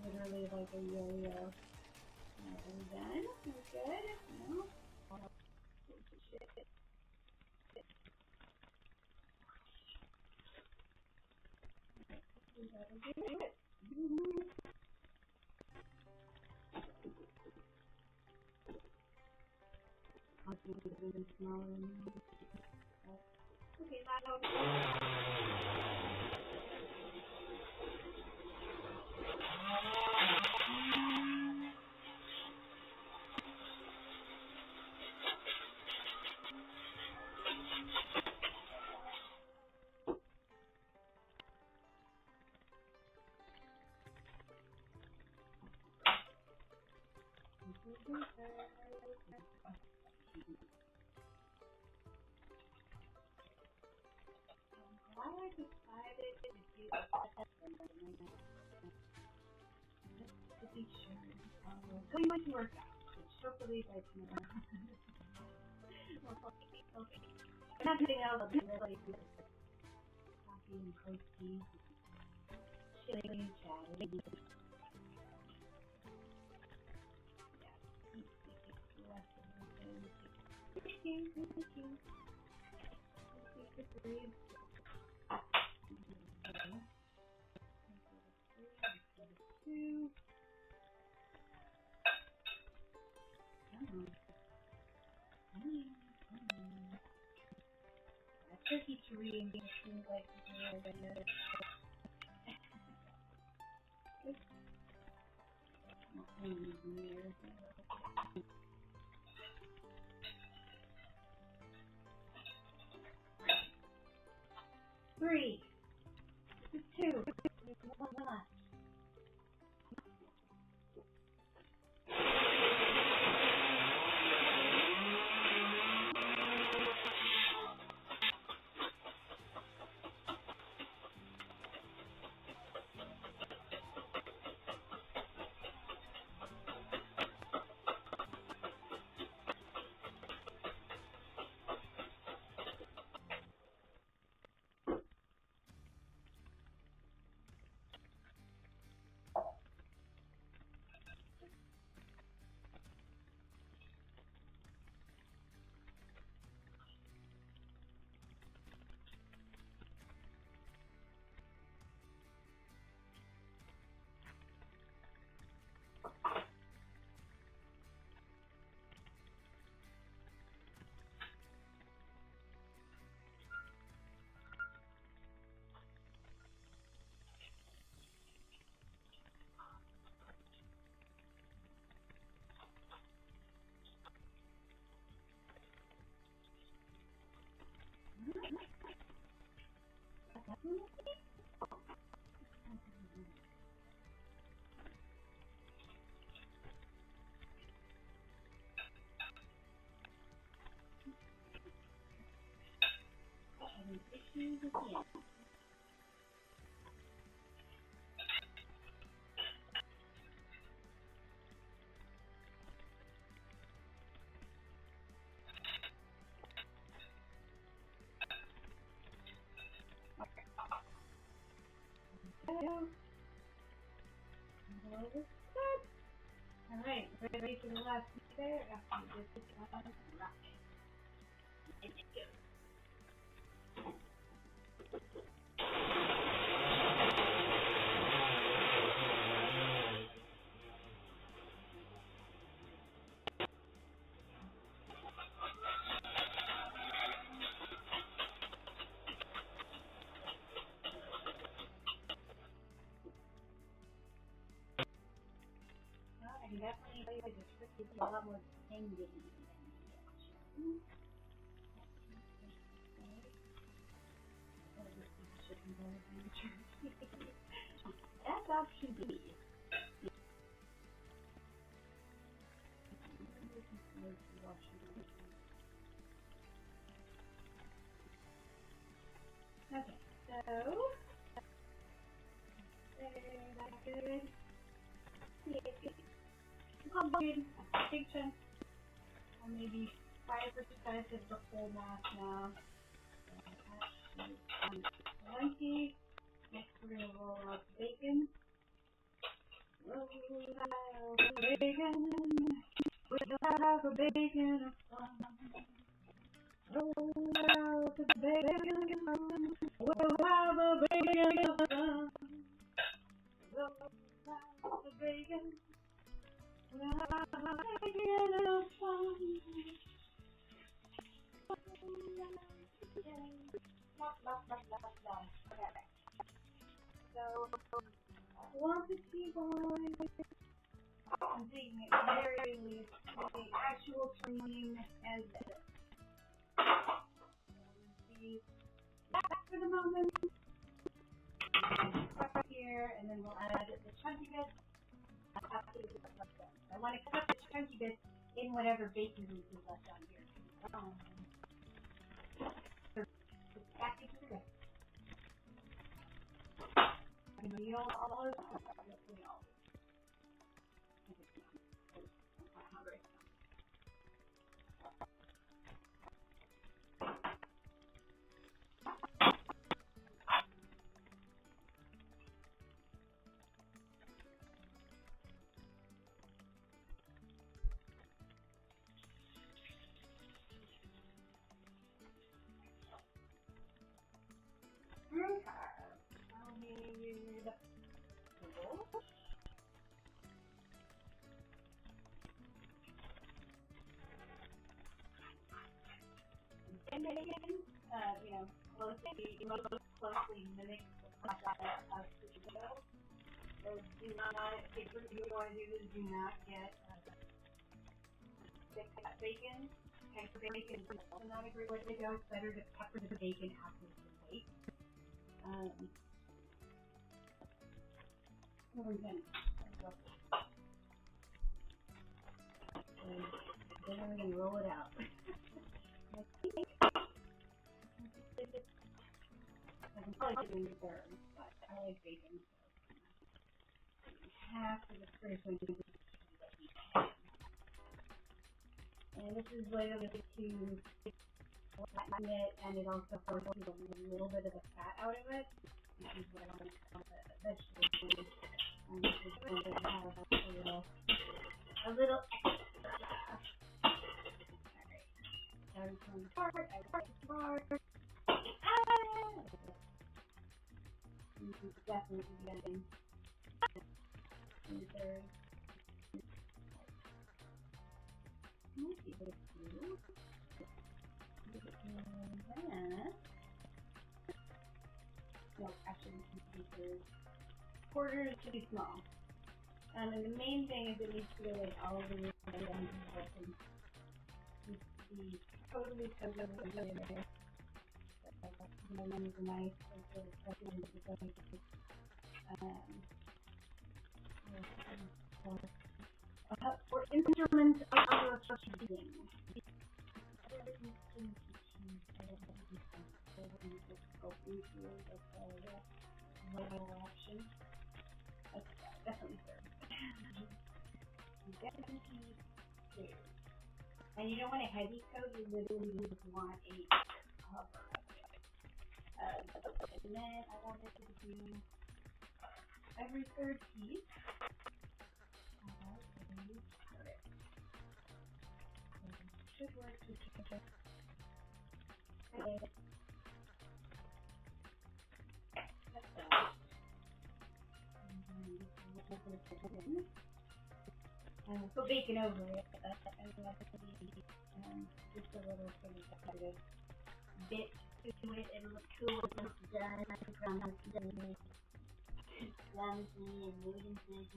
Literally like a yo-yo. Are done? We're good? No? Shit. We gotta do it. I'll do it even smaller. Okay, why I decided to do this to be sure. Going to work out, which hopefully by tomorrow. Okay. Nothing else will be really good. Coffee and protein. Chili and chatting. Two. Turkey Terrine seems like the 3. This is 2. There's one left. Alright, ready for the last piece there? After this is on right. And it goes. I can definitely tell you that this trick is a lot more tending than the That's option B. Okay, so that's good. Good. Big chunk. Or maybe 5% of the whole mass now. 20. Next we're going to roll out the bacon. Roll out the bacon. We'll have the bacon of fun. Roll out the bacon. We'll have the bacon of fun. Roll out the bacon. We'll have the bacon of fun. Okay. So, quantity wise, I'm thinking at the very least the actual training as this. See that for the moment. Right here, and then we'll add the chunky bits. I want to cut the chunky bits in whatever bacon grease is left on here. Back into the rest. I'm going to eat all of this. I'm hungry. And bacon, most closely mimics the process of potato. So do not, if you want to do this, do not get thick bacon. Extra bacon is also not a great way to go. It's better to pepper the bacon after the bake. And then we're going to roll it out. I'm probably doing the third, but I like bacon, so half of the first one. And this is later to flatten it, and it also forces a little bit of the fat out of it, which is what I want to call the vegetable. And this is going to have a little extra. Alright. Starting from the part, I like the bar. Definitely getting third. Might be good too. No, actually, quarter is too small. And the main thing is it needs to go like all the way down to the totally covered in there. The lemons are nice. For instruments of cheating. Option. Definitely third. Definitely third. And you don't want a heavy coat, you literally just want a cover. And then I want it to do every third piece. Should work to check it. Put bacon over it. And just a little sort of bit to it. It'll look cool when it's done. I promise it's done. Clumsy and moving things.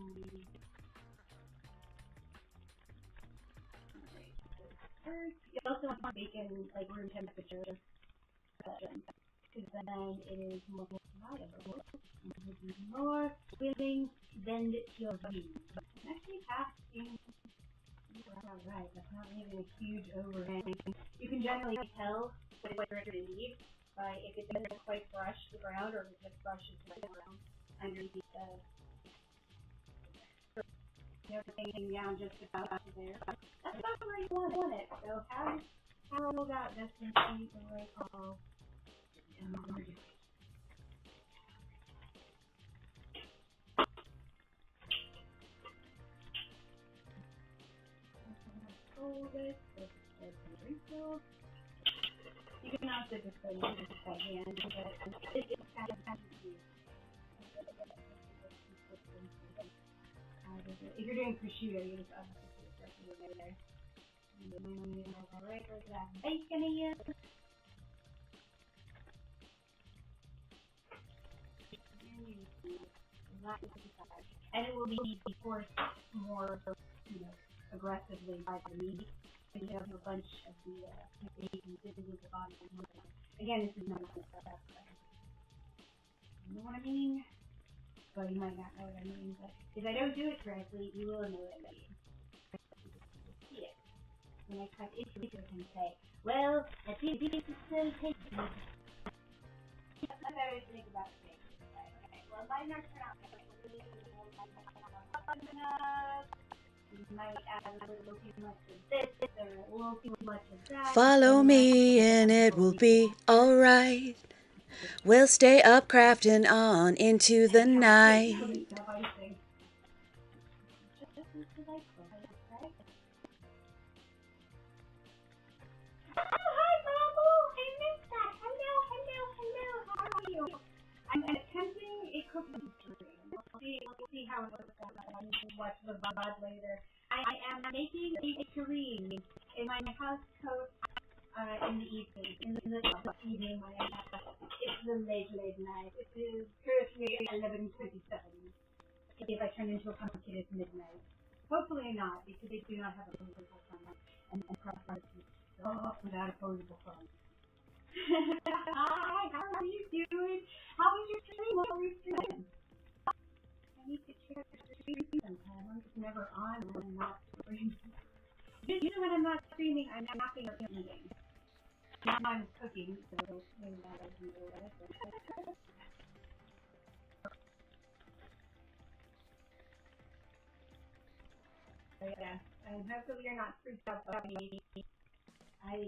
You also want bacon like room temperature, because then it is more pliable and will be more willing to bend to your views. Actually, half seems right. That's not really a huge overhang. You can generally tell what it's going to need by if it doesn't quite brush the ground or if it just brushes the ground underneath the everything down just about there. That's about where you want it. So how about this in the right call? Hold it. You can also just go by hand, but it's kind of easy. If you're doing prosciutto, you just obviously put it directly over there. Right where that bacon is. And it will be forced more, aggressively by the meat. And you have a bunch of the bacon sitting at the bottom. Again, this is not a good setup. You know what I mean? Well, you might not know what I mean, but if I don't do it correctly, you will know what I mean. See it. When I cut into it, I can say, well, I think this is so tasty. That's what I always think about the bacon. Okay, well, mine are turned out enough. You might add a little too much of this or a little too much of that. Follow me and it will be alright. We'll stay up crafting on into the night. I'm attempting a cooking tutorial. We'll see how it looks like. I can watch the VOD later. I am making a terrine in my house coat in the evening. In the evening, it's the late night. It is currently 11:27. If I turn into a pumpkin, it's midnight. Hopefully not, because they do not have a opposable phone. And probably without opposable phone. Hi, how are you doing? How was your stream? What were you streaming? I need to check the stream sometime. I'm just never on when I'm not streaming. Usually when I'm not streaming, I'm napping or eating. Now I'm cooking, so maybe that doesn't do it. So yeah, hopefully you're not freaked out about me. I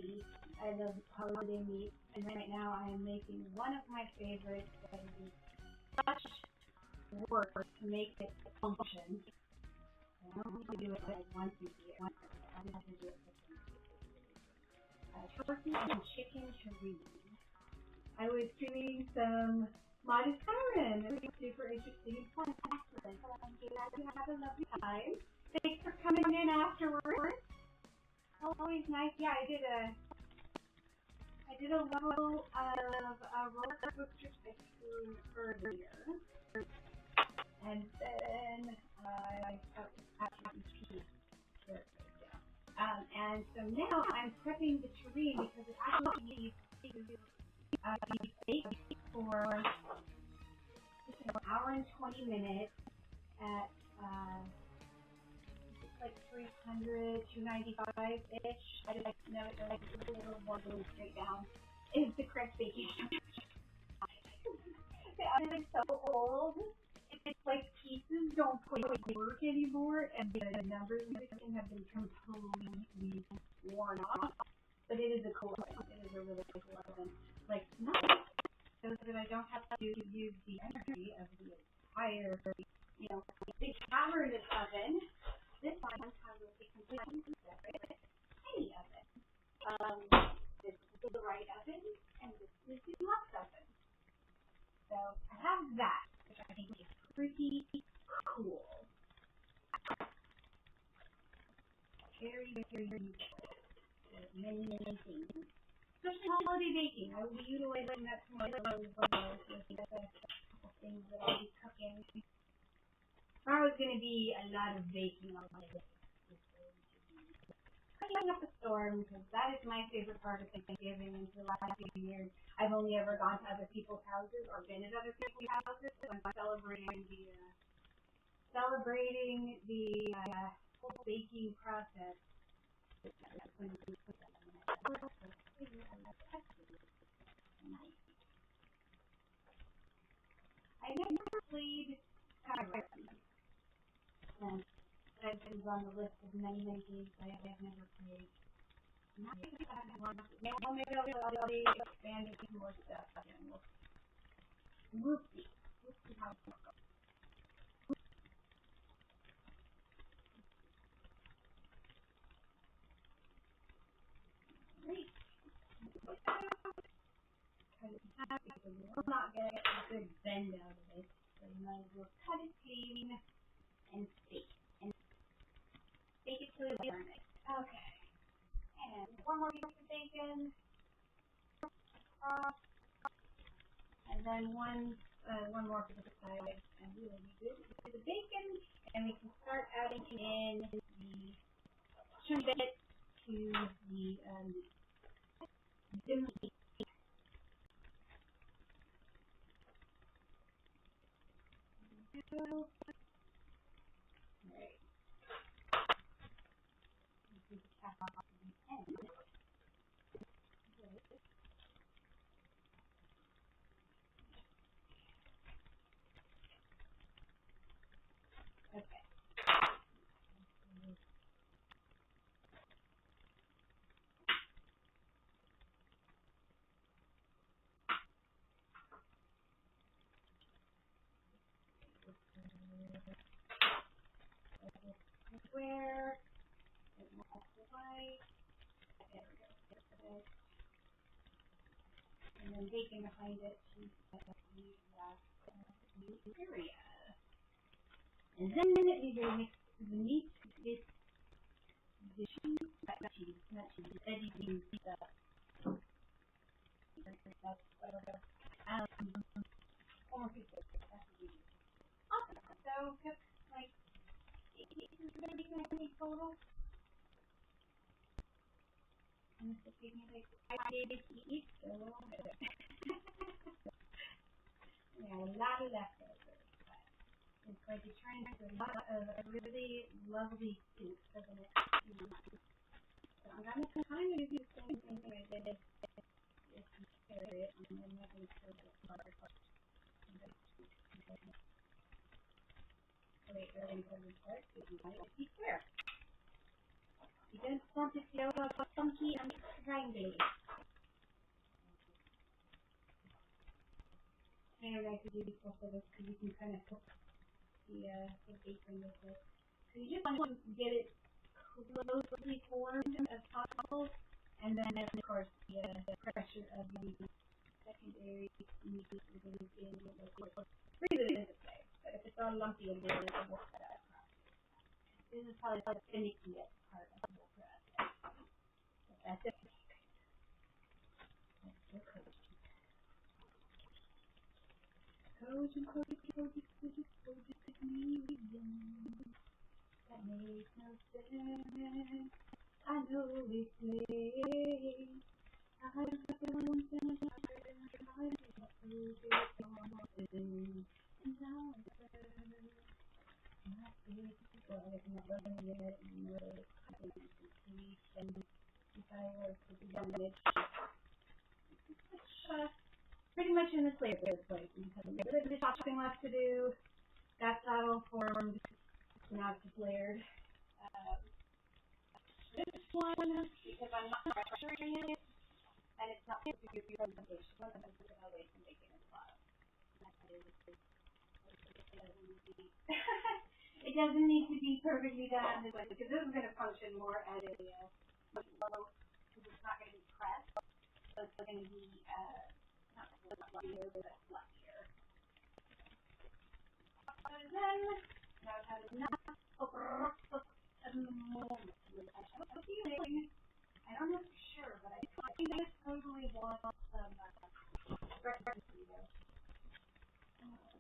love holiday meat, and right now I am making one of my favorites that is such work to make it function. I don't need to do it like once a year. I have to do it for turkey and chicken terrine. I was streaming some modest Tyron. It was super interesting and fun. Excellent. I'm glad you had a lovely time. Thanks for coming in afterwards. Always nice. Yeah, I did a level of roller coaster tycoon earlier, and then I and so now I'm prepping the terrine because it actually needs to be baked for just an hour and 20 minutes at like 300, 295-ish. I just know it's like a little more going straight down. Is the correct baking temperature. The oven is so old. It's like pieces don't quite work anymore, and the numbers have been completely worn off. But it is a cool oven. It is a really cool oven. Like, nice. So that I don't have to use the energy of the entire, big cavernous oven. This one has a completely separate tiny oven. This is the right oven, and this is the left oven. So I have that, which I think is pretty cool. Very, very useful. Many things. Especially holiday baking. I will be utilizing that tomorrow as well. So that's a couple things that I'll be cooking. Tomorrow's going to be a lot of baking on my day. Cleaning up the storm, because that is my favorite part of Thanksgiving. And for the last few years, I've only ever gone to other people's houses or been at other people's houses. So I'm celebrating the whole baking process. I never played Tyron. That is on the list of many games I have never played. Maybe I'll be expanding some more stuff. We'll see. We'll see how it goes. Great. Because we're not going to get a good bend out of it. So you might as well cut it clean and bake. Bake it till you learn it. Okay. And one more piece of bacon. And then one more for the side. And we will be good with the bacon. And we can start adding in the trim bit to the meat. Alright. This is the cap off the end. Okay. Square, white, there we go, and then bacon behind it to set up the last area. And then you're going to mix the meat with the cheese, not cheese, veggies stuff. Awesome. So cook like 8 pieces of bacon total. And this will take me like 5 days to eat, so yeah, a lot of leftovers. It's like you're trying to do a lot of a really lovely soup for the next few months. So I'm going to kind of do the same thing I did with the carrot. I'm going to make sure that wait, early important part is you want it to be square. You don't want it to go funky and triangle. And I could use also this because you can kind of cook the bacon with it. So you just want to get it closely formed as possible, and then of course the pressure of the secondary meat is going to be in the freeze it in this way. But if it's all lumpy and there, it won't cut out properly. This is probably the finickiest part of the whole process. But that's it. Cozy medium. That makes no sense. I know we play. I just got the one thing I pretty much in the flavor of this place. We just have a little bit of chopping left to do. That's all formed. Now it's layered. This one, because I'm not pressuring it, and it's not super good for the dish. I'm going to put it away from bacon in the bottom. It doesn't need to be perfectly done this way, because this is going to function more as a loaf, because it's not going to be pressed. So it's going to be not fluffier, but fluffier. And then, now it has enough at the moment. I don't know for sure, but I just totally want some breakfast burritos. Okay.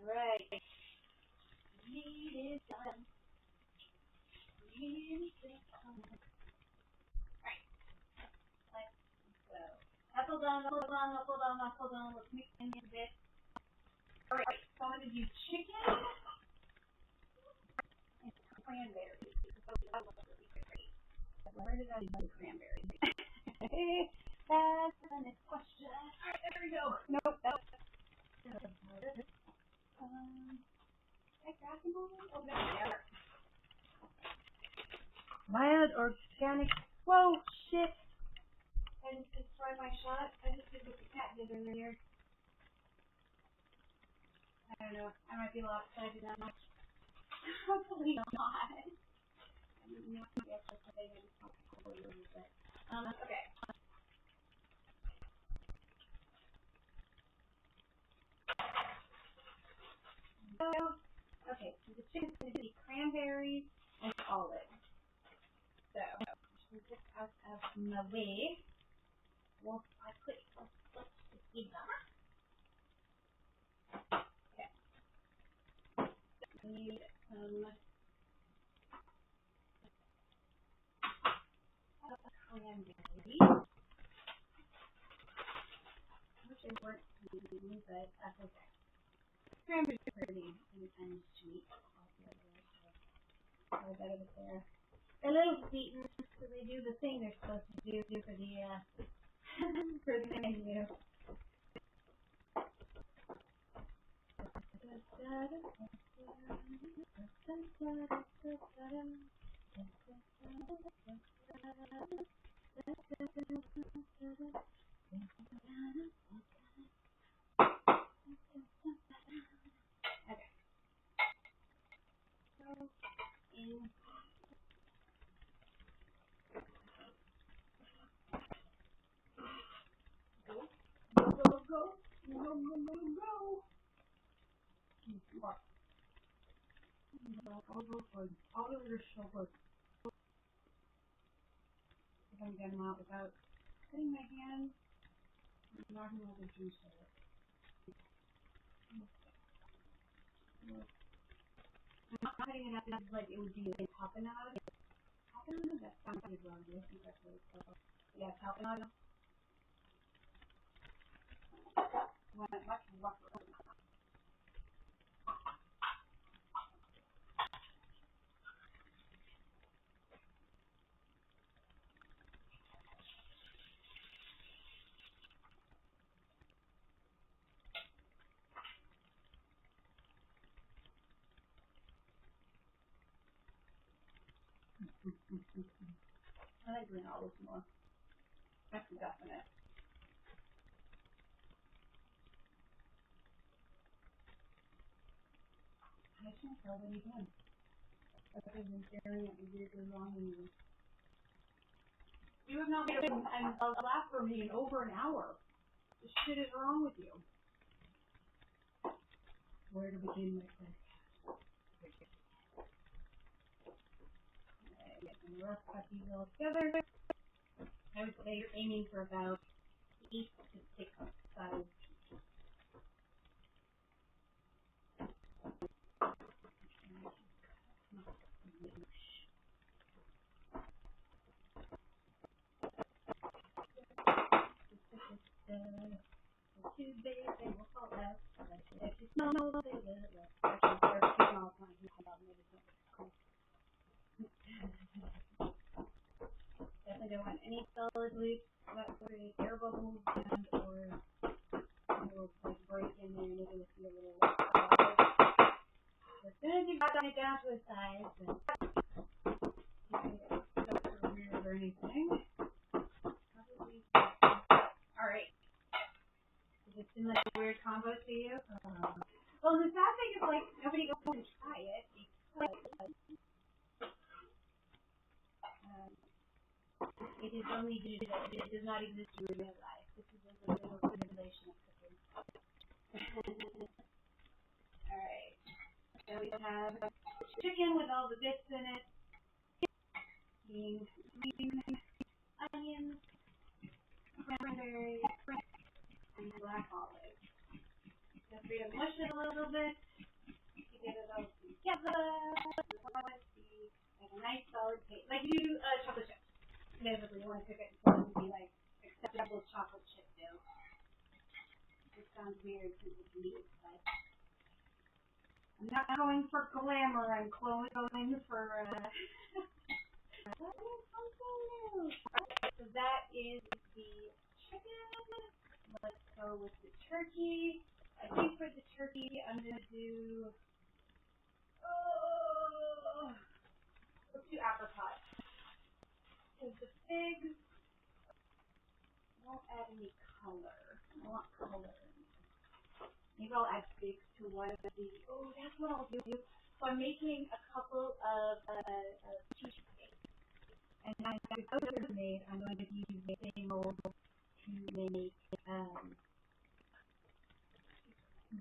Alright. Meat is done. Meat is done. Alright. Let's go. Knuckle down. Let's mix in a bit. Alright, so I'm going to do chicken and cranberries. That looks really great. Where did I do cranberries? That's the next question. Alright, there we go. Nope, that's wild organic. Whoa, shit. I just destroyed my shot. I just did what the cat did earlier. I don't know. I might be lopsided now. Hopefully not. I didn't know the extra thing. I just want to hold it a little bit. Okay. Okay, so the chicken's going to be cranberries and olives. So, we'll get out of my way. Well, I put let's eat them. Okay. We need some cranberries. I wish they weren't sweet, but that's okay. Cranberries are pretty and sweet altogether, so I'll get it there. A little sweetened, so they do the thing they're supposed to do for the for the menu. Okay. So in go. No, no, no, no. What? All of your shoulders. If I can get them out without cutting my hands, I'm knocking all the juice out of it. I'm not cutting it up like it would be a tapenade. Tapenade? That sounds wrong. I think that's what it's called. Yeah, tapenade. Want it much rougher. I like green olives more. That's definite. I can't tell what he's doing. I've been staring at me weirdly wrong in you. You have not been a laugh for me in over an hour. What shit is wrong with you? Where to begin my podcast? Get some rough puppies all together. I would say you're aiming for about 8 to 6 sides. Tuesday, they will fall out. If you smell, they will. Actually, they're kicking all the time. Definitely don't want any solid leaks that create air bubbles and or like break in there and it'll see a little as soon as you got it down to a size, then you can get weird or anything. Alright. Does it seem like a weird combo to you? Well, the sad thing is, like, nobody else can try it because it is only digital. It does not exist in real life. This is a little simulation of cooking. Alright. So we have chicken with all the bits in it. Being green onions, cranberries, and black olives. Feel free to mush it a little bit to get it all together. Like a nice solid paste. Like you do chocolate chips. Basically, you want to cook it so it would be like acceptable chocolate chip dough. It sounds weird because it's meat, but I'm not going for glamour. I'm going for something new. So that is the chicken. Let's go with the turkey. I think for the turkey, I'm going to do let's do apricots. Because the figs won't add any color. I want color. Maybe I'll add figs to one of the. Oh, that's what I'll do. So I'm making a couple of cheesecakes. And after those are made, I'm going to use the same mold to make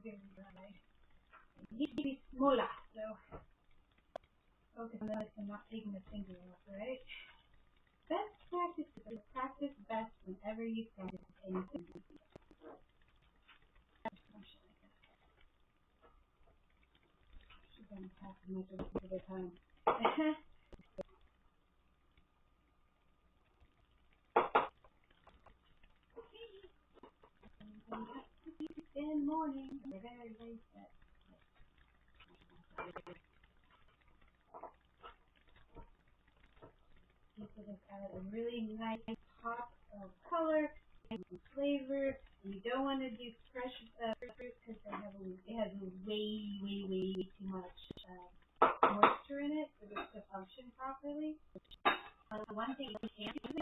very dry. It needs to be smaller, so focus on this and not taking the finger off, right? Best practice is practice best whenever you practice anything. She's going to pass as much of the time. In the morning, they're very, very set. You can just add a really nice pop of color and some flavor. You don't want to do fresh fruit because it has way too much moisture in it for it to function properly. One thing you can't do,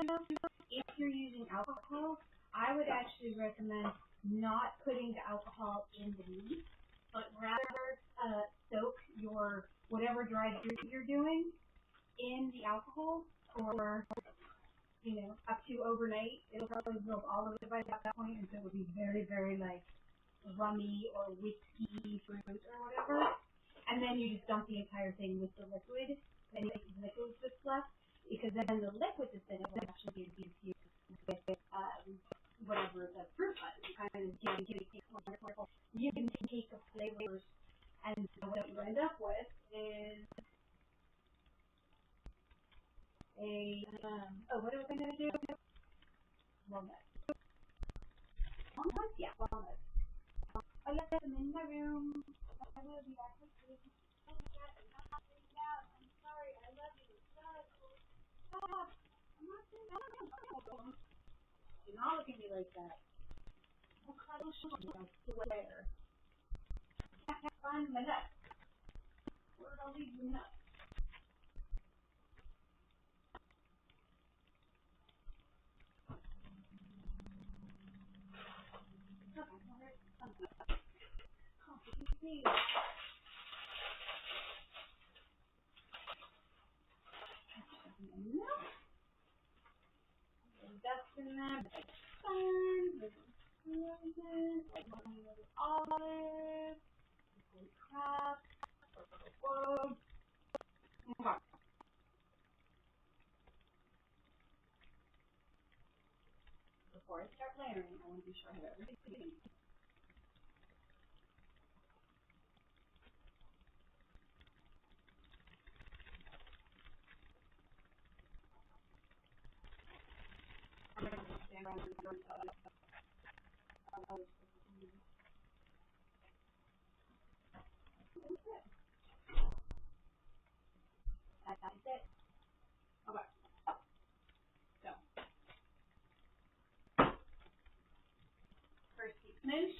if you're using alcohol, I would actually recommend not putting the alcohol in the meat, but rather soak your whatever dried fruit you're doing in the alcohol for, up to overnight. It'll probably absorb all of it by that point, and so it would be very, very, like, rummy or whiskey fruit or whatever. And then you just dump the entire thing with the liquid, and the liquid that's left, because then the liquid that's in it will actually give you with whatever the fruit was. You kind of give it wonderful. You can take the flavors, and what you end up with is a what was I gonna do? Walnuts. Walnuts? Yeah, walnuts. Oh yes, I'm in my room. I will be back with you. Oh my God, I'm not sitting down. I'm sorry. I love you. Stop. I'm not sitting down. Do not look at me like that. I'll cuddle you, I swear. I can't find my nuts. Where did I leave the nuts? Please. There's dust in there, but it's fun. There's frozen. There's olive. Holy crap. Whoa. Okay. Before I start layering, I want to be sure I have everything. I'm going to stand around and that's it. Okay. So, first we smoosh,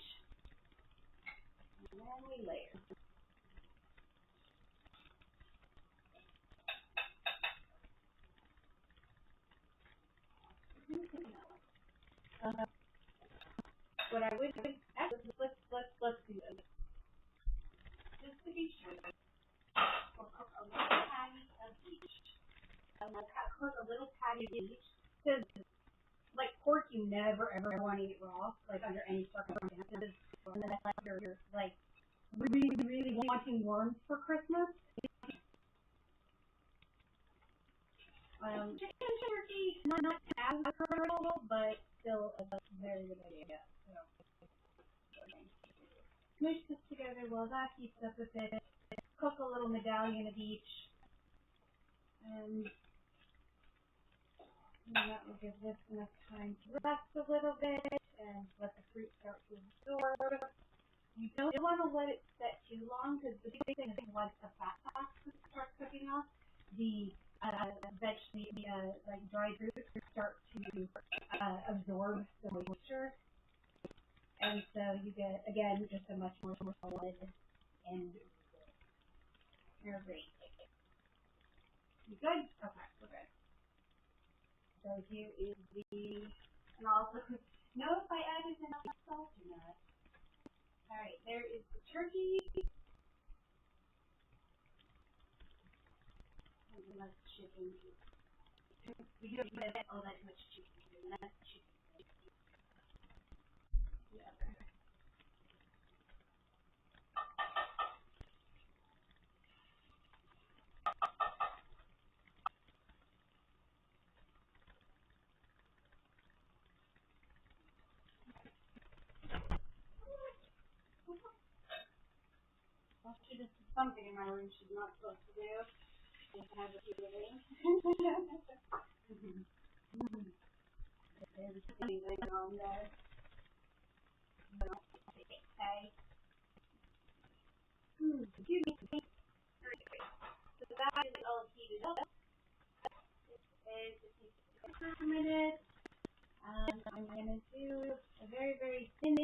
and then we layer. What I would do, actually, let's do this. Just to be sure, we'll cook a little patty of each. And we'll cook a little patty of each. Because, like pork, you never ever want to eat raw, like under any circumstances. Unless you're like really wanting worms for Christmas. Chicken turkey, not as comfortable, but still a very good idea. So, okay. Smush this together while that heats up a bit. Cook a little medallion of each. And that will give this enough time to rest a little bit and let the fruit start to absorb. You don't want to let it set too long because the big thing is once the fat starts cooking off, the like dried fruit start to absorb the moisture. And so you get, again, just a much more solid end. You're great. You good? Okay, we're good. So here is the, and also, know if I added enough salt or not. Alright, there is the turkey. And less chicken. We don't need all that much chicken. Less chicken. Yeah. Well, she just did something in my room she's not supposed to do. Just have a few living. There's anything on there. Okay. Excuse me. So that is all heated up. It takes a minute. I'm going to do a very, very thin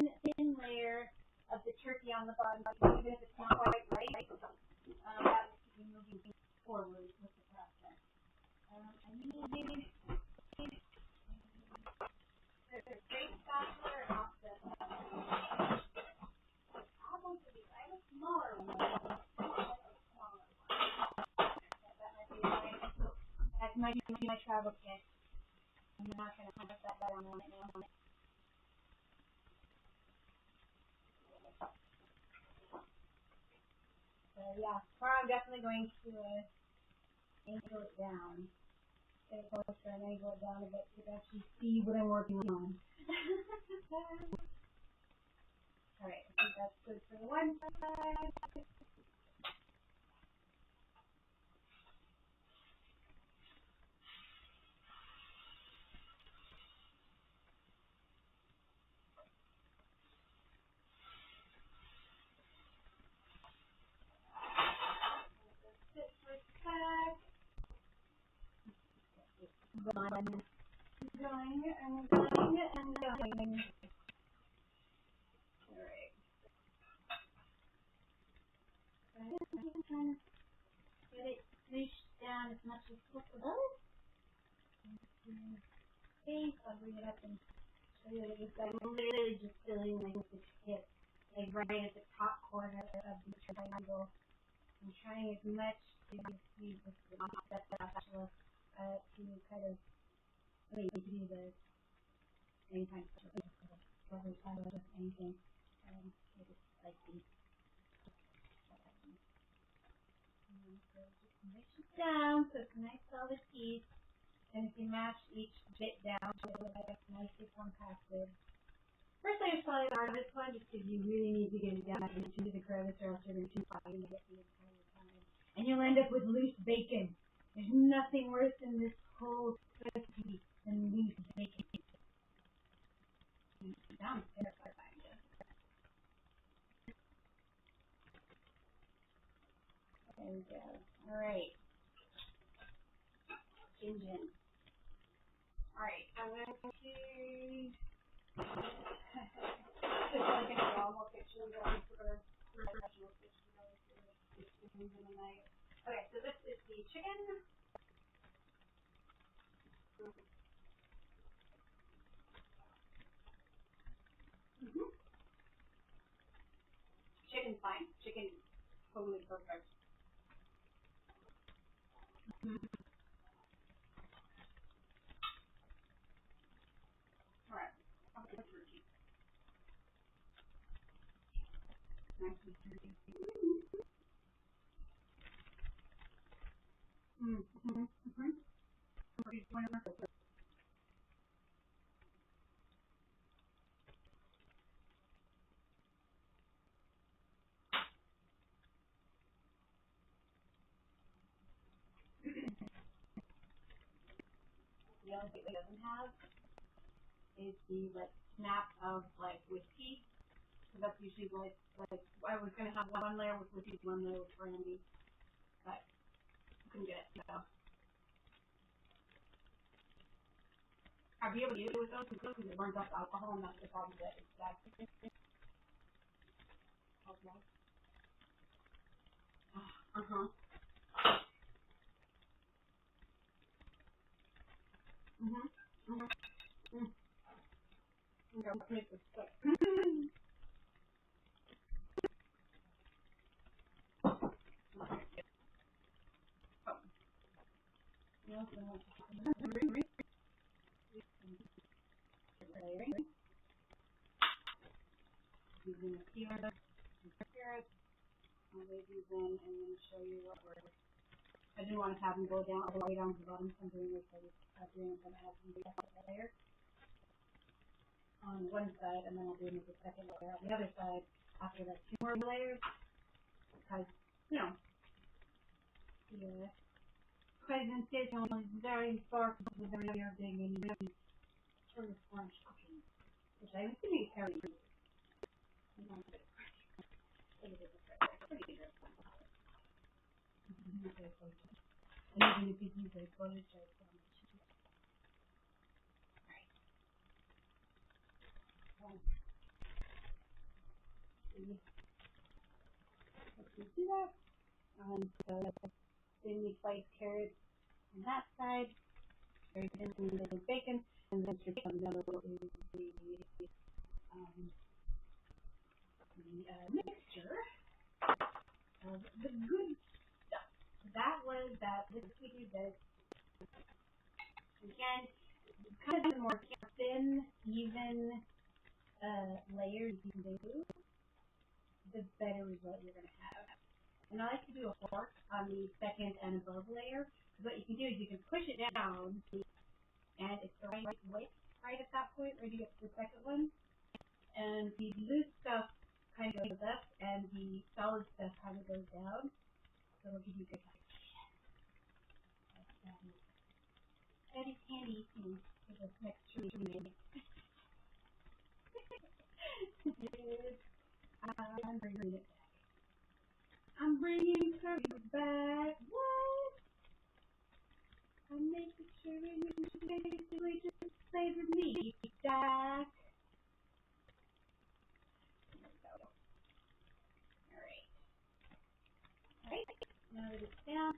layer of the turkey on the bottom, even if it's not quite right. That will keep me moving forward with the process. I need a great spatula or not the spatula. I have a smaller one. That might be my travel kit. I'm not going to have that on right now. yeah, tomorrow I'm definitely going to angle it down. Get it closer and angle it down a bit so you can actually see what I'm working on. Alright, I think that's good for the one side. Going and going and going. Alright. Get it smooshed down as much as possible. Okay, so I'll bring it up and show you what it is. I'm literally just filling like the tip, like right at the top corner of the triangle. I'm trying as much to use this offset spatula to kind of, I mean, you can use any kind of rubber spatula, just anything. I just like these. So just mix it down so it's a nice solid piece. And if you mash each bit down, it'll look like nicely compacted. First layer is probably the hardest one just because you really need to get it down into the crevice or else you're going to be too far to get the entire time. And you'll end up with loose bacon. There's nothing worse in this whole recipe than loose bacon. Down there, I find you. There we go. Alright. Engine. Alright, I'm going to just like a normal kitchen going for professional kitchen going for tonight. Okay, so this is the chicken. Chicken's fine. Chicken totally perfect. Alright, how about the turkey? Nice and turkey. The only thing it doesn't have is the like snap of like whiskey. So that's usually like I was gonna have one layer with whiskey, one layer with brandy, but I couldn't get it. So I'd be able to use it with those because it burns up alcohol, and that's the problem with it. It's that. Okay. Okay, let's make this quick. Using a peeler, carrots, I'll leave these in and then show you what we're. I didn't want to have them go down all the way down to the bottom, so I'm doing this. I'm going to add some layer on one side, and then I'll do the second layer on the other side after that 2 more layers, because the presentation was very dark, very big, and really sort of orange cooking, which I'm assuming Harry uses. And even if you use a closed jar, let's do that. So then you slice carrots on that side, very thinly with bacon, and then straight on the other is the mixture of the good stuff. That was that. This we do this. Again, kind of the more thin, even layers you do, the better result you're going to have. And I like to do a fork on the second and above layer. Because what you can do is you can push it down, and it's the right width right at that point where you get to the second one. And the loose stuff kind of goes up, and the solid stuff kind of goes down. So it'll give you good texture. That is handy for this next tree to make. I'm bringing it back. I'm bringing curry back. What? I'm making sure it basically just flavor me back. Alright, now that it's down,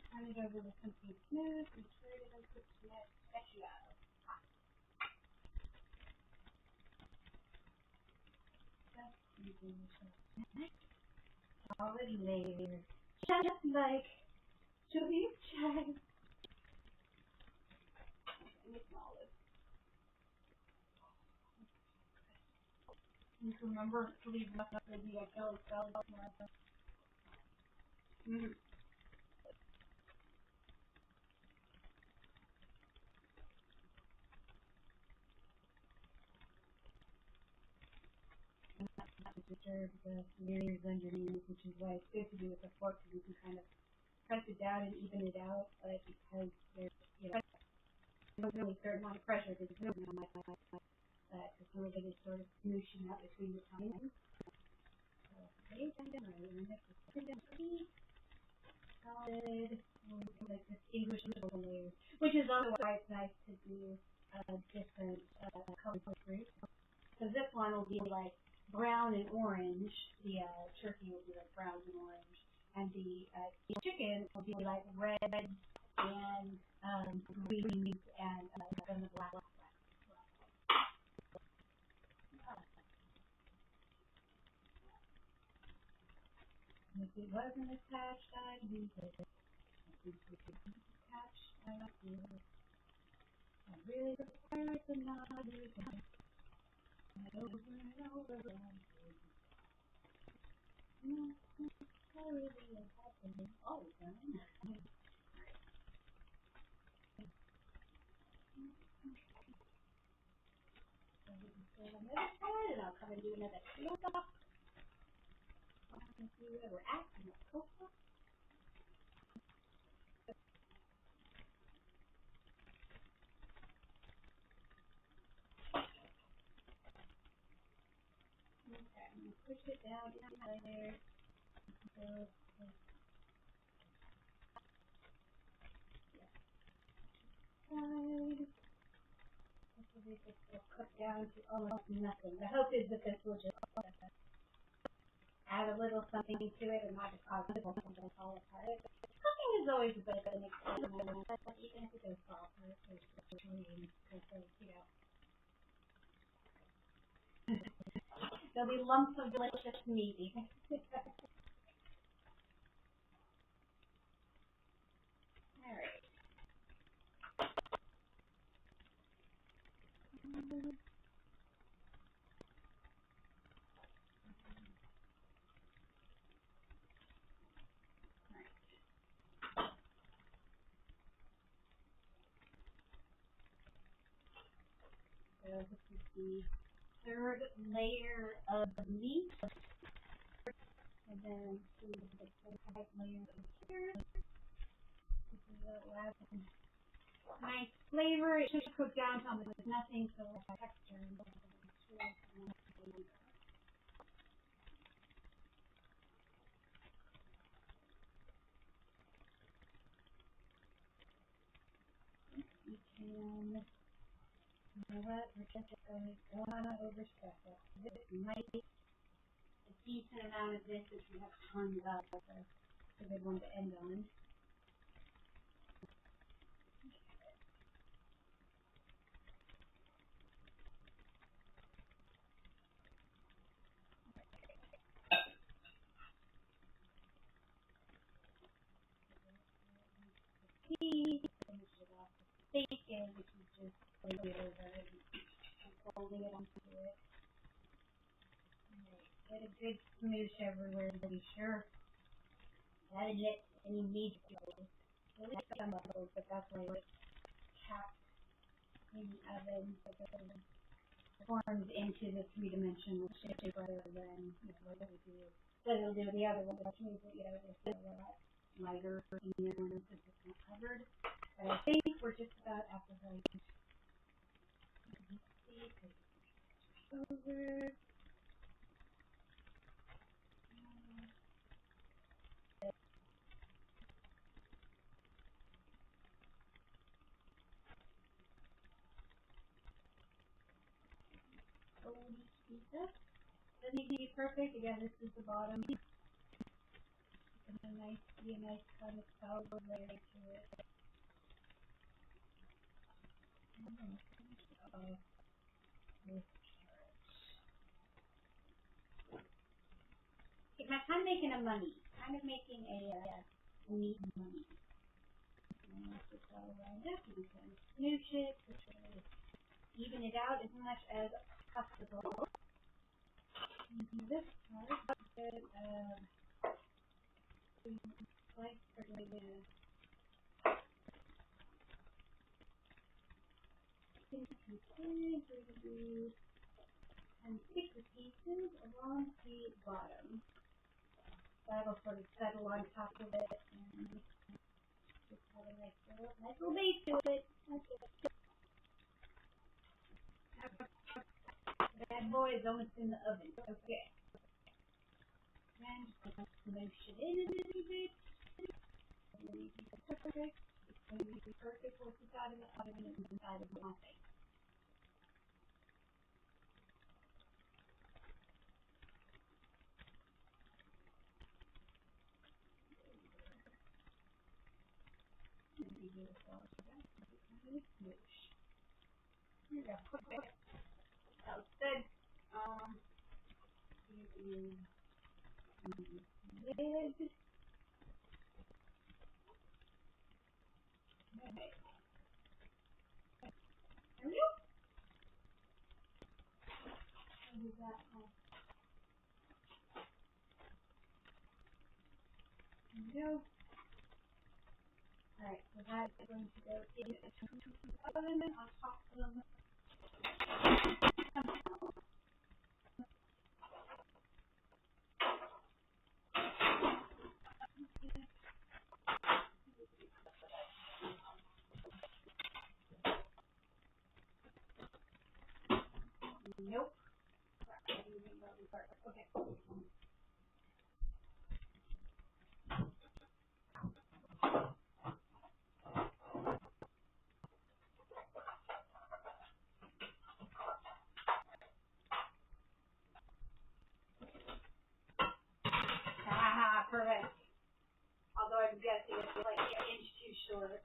turn it over with something smooth and stir it up with some special. Already layered, just like Julie's child. You can remember to leave enough for the yellow cells. Not to disturb the layers underneath, which is why it's good to do with a fork, because you can kind of press it down and even it out. But because there's, there's only a certain amount of pressure, there's no amount of because some of it is sort of smooshing out between the tongues. So, okay, solid, like this English little layer, which is also why it's nice to do different colors of fruit. So this one will be like brown and orange. The turkey will be like brown and orange, and the chicken will be like red and green and then the black. If it wasn't attached, I'd use it. If it wasn't attached, I'd use it. I really prefer to not use it. Over and over again. I really have to all the time. So we can do another side, and I'll come and do another heel top. I can see where we're at in the cocoa. Okay, I'm going to push it down inside there. So, side. Hopefully this will cook down to almost nothing. The hope is that this will just add a little something to it and not just cause it to fall apart. Cooking is always a bit of an experiment, but even if it does fall apart, there's really there'll be lumps of delicious meat. Alright. So this is the third layer of meat, and then two of the second layer of here. This is the last one. Nice flavor. It should cook down to almost nothing, so we'll have texture. You can. You know what? We're just going to overstress it. This might be a decent amount of this if we have tons of, so it's a good one to end on. Finish it off with bacon, which is just putting it over it and folding it onto it. Get a good smoosh everywhere to be sure Added it any major trouble. Really some bubbles, but that's why it's capped in the oven so that it forms into the three-dimensional shape rather than what it would do. So it'll do the other one, which means that it's a lot lighter in the one because it's not covered. But I think we're just about at the right. Over. Oldy pizza. Doesn't need to be perfect. Again, this is the bottom. And be a nice kind of solid layer to it. Okay, I'm kind of making a mummy. Kind of making a meat mummy. And once it's all lined up, you can smoosh it, which will even it out as much as possible. This part, slice and stick the pieces along the bottom. That'll sort of settle on top of it and just have a nice little base to it. That's it. Bad boy is almost in the oven. Okay. And just smoosh it in a little bit. It's going to be perfect. It's going to be perfect once it's out of the oven and inside of my face. Here we go. Okay. That was good. Lid. Okay. There we go. Use that one. There we go. Alright, so that's going to go in the oven on top of nope. Okay. Ah, perfect. Although I'm guessing it's like an inch too short.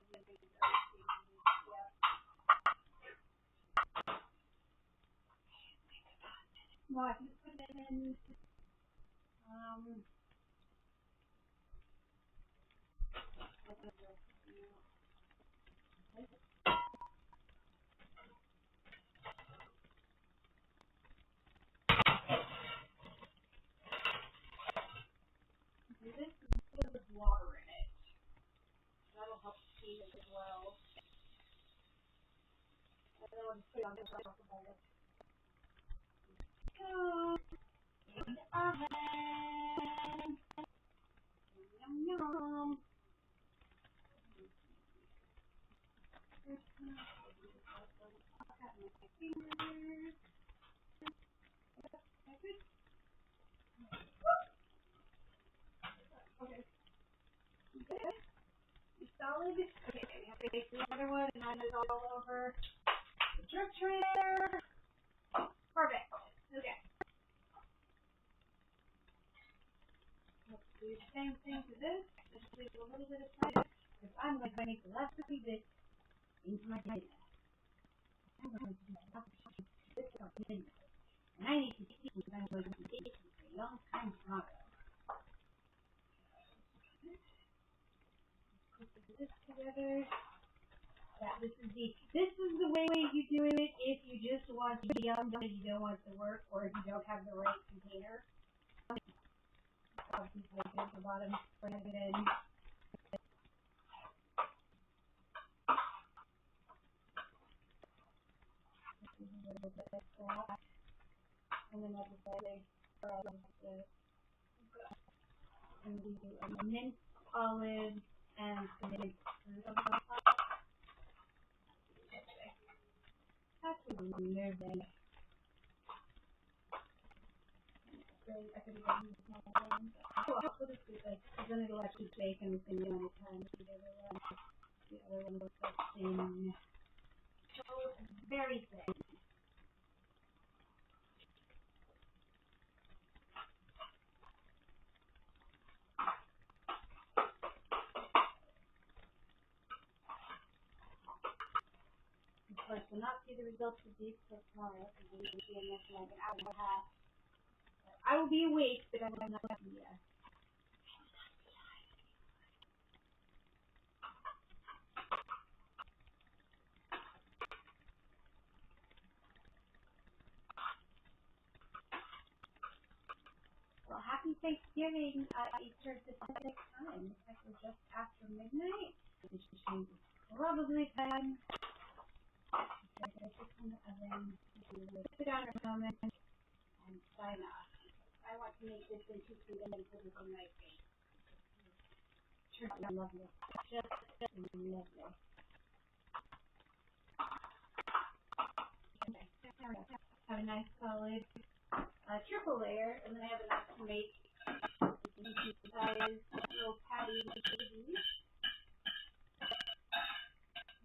No, I can put it in. Do this and put water in it. That'll help steam it as well. And then we'll just put it on the top of it. Go in the oven. Yum, yum. Okay. Good. You solid? Okay, we have to make the other one and then it's all over the refrigerator. Perfect. Okay. Let's do the same thing to this. Just leave a little bit of time because I'm going to make the last of this into my dinner. I'm going to do this for dinner. And I need to see because I'm going to be baking for a long time tomorrow. Put this together. Yeah, this is the way you do it if you just want to be young, if you don't want it to work, or if you don't have the right container. obviously at the bottom, bring it in. A little bit of black, and then obviously and we do a minced olive and some minced fruit on top. That's really nervous. I could have used my one. I'll put it through like, because then it'll actually bake and we can do any time. The other one looks like thin. So very thin. Of course, we'll not see the results of these till tomorrow because we will be in this like an hour and a half. I will be awake, but I will not be here. Well, happy Thanksgiving, Easter Pacific time. Looks like we're just after midnight, which means probably time. I'm going to put this in the oven, sit down for a moment, and sign off. I want to make this into food and then put it on my face. Turkey, lovely. Just lovely. Okay. Have a nice solid triple layer, and then I have enough to make size little patties and veggies.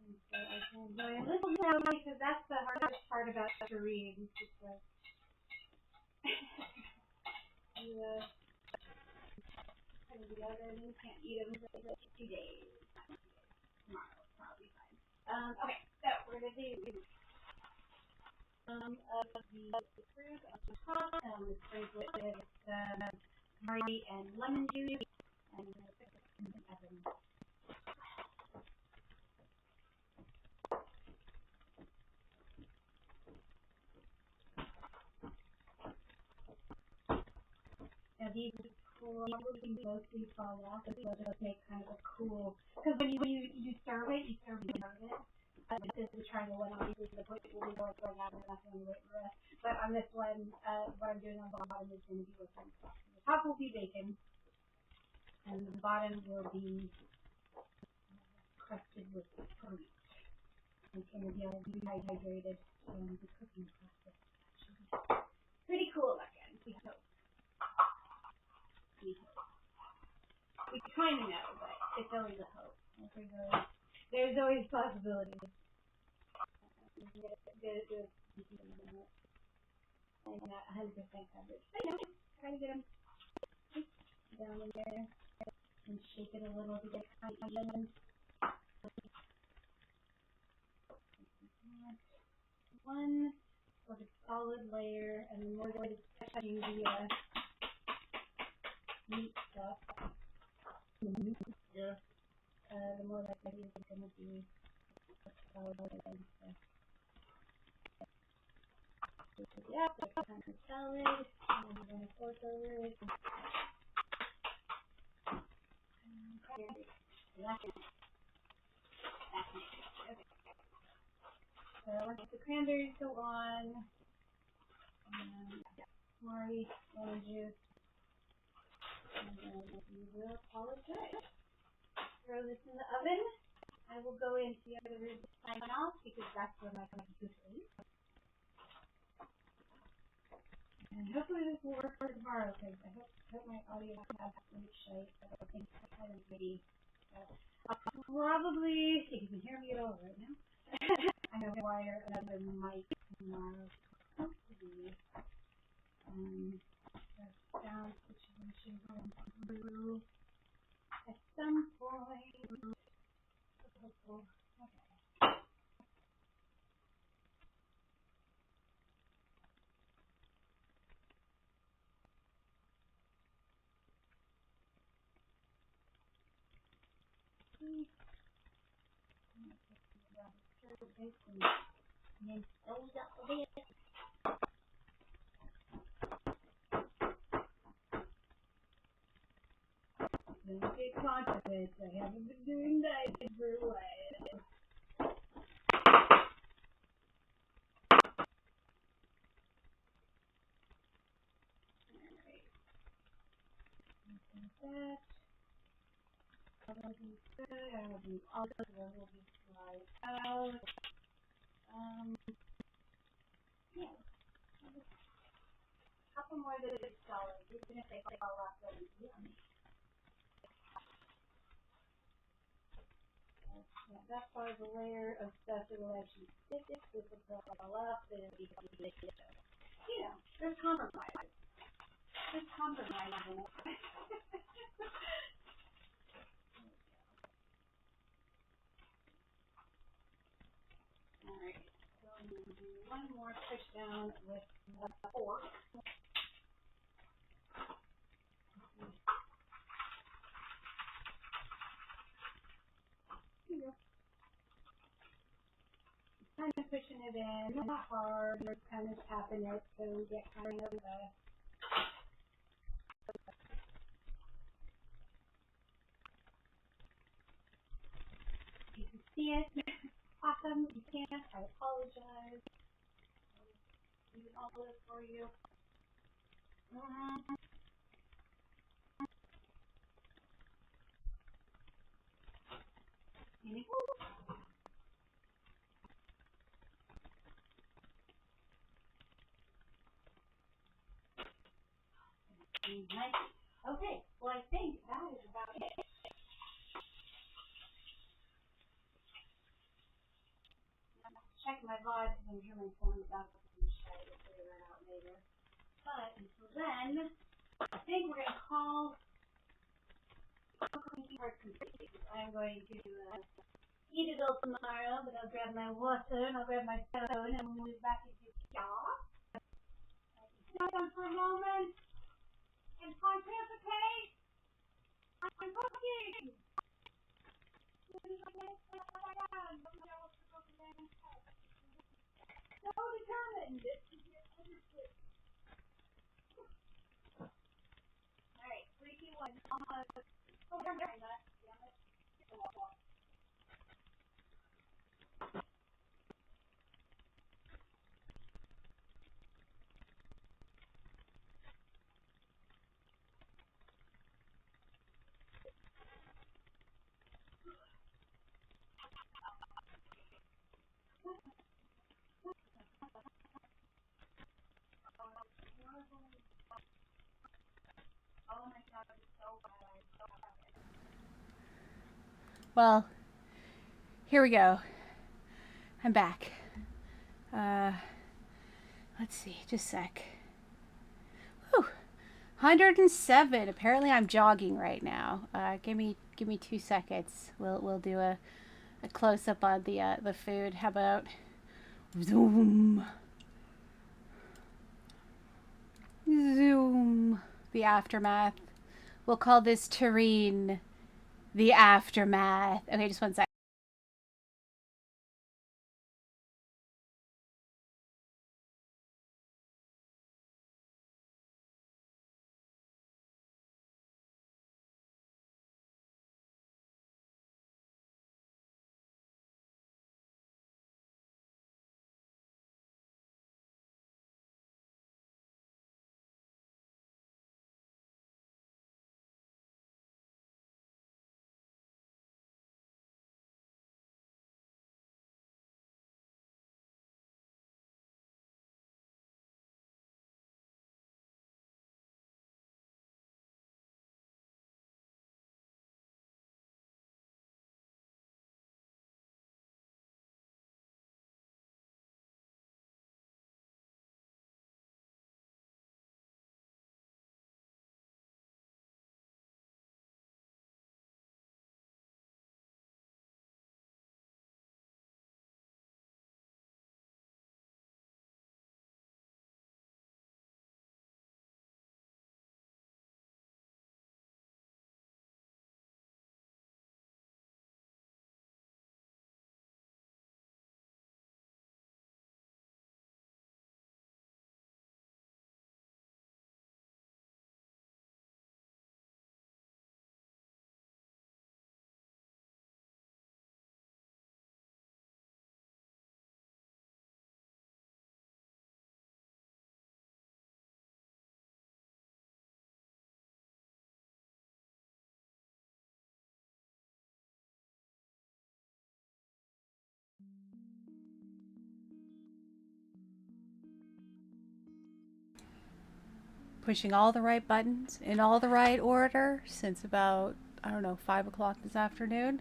And so I can enjoy a little more because that's the hardest part about terrine. It's just like you put it together and you can't eat them for like 2 days. Tomorrow, probably fine. Okay, so we're gonna do of the fruit on top, sprinkle it with curry and lemon juice, and put it in the oven. Now these probably mostly fall off, but they'll just make kind of a cool, because when you serve it, you serve it. This is trying to one, obviously, the plate will be going out and that's going to wait for us. But on this one, what I'm doing on the bottom is going to be with some sauce. The top will be bacon, and the bottom will be crusted with fruit. It's going to be all dehydrated from the cooking process. Pretty cool looking. We hope. We kind of know, but it's always a hope. There's always possibilities. I'm not 100% coverage. But try to get them down in there and shake it a little to get kind of even. One sort of solid layer, and then we're going to touching the meat stuff. The more likely it's going to be solid and stuff. Yeah, that's kind of solid, and we're going to fork over it. Okay. So once the cranberries go on, Mari, lemon juice, and then we will call it good. Throw this in the oven. I will go into the other room to sign off because that's where my computer is. And hopefully this will work for tomorrow because I hope my audio has some shape. I don't think it's kind of maybe. I'll probably, if you can hear me at all right now, I have wire another mic tomorrow. Hopefully, the sound situation going through at some point. Hopeful. Okay. Please get confident. I haven't been doing that for a while. Alright. That will be good. I will do all of them will be slide out. Yeah. A couple more that is solid, even if they fall off, they'll be yummy. Yeah, that part of the layer of stuff that will actually stick it, this will fall off, then it'll be you know, there's compromise. There's compromise in it. Alright, so I'm going to do one more push down with the fork. Kind of pushing it in, not hard, we're kind of tapping it so we get kind of you can see it. Awesome, you can't, I apologize. I'll do all this for you. Nice. Okay, well I think that is about it. Check my VOD because I'm sure my phone is out. I'm sure I'll figure that out later. But until then, I think we're going to call cooking part complete. I'm going to eat it all tomorrow, but I'll grab my water and I'll grab my phone and we'll move back into y'all. Sit down for a moment and pontificate. I'm cooking. So determined. Alright, 3, 2, 1. Oh, damn it. Oh my god, it's so bad. I'm so happy. Well, here we go. I'm back. Let's see, just a sec. Whew. 107. Apparently I'm jogging right now. Give me 2 seconds. We'll do a close up on the food. How about zoom? Zoom. The aftermath. We'll call this terrine the aftermath. Okay, just 1 second. pushing all the right buttons in all the right order since about, I don't know, 5 o'clock this afternoon,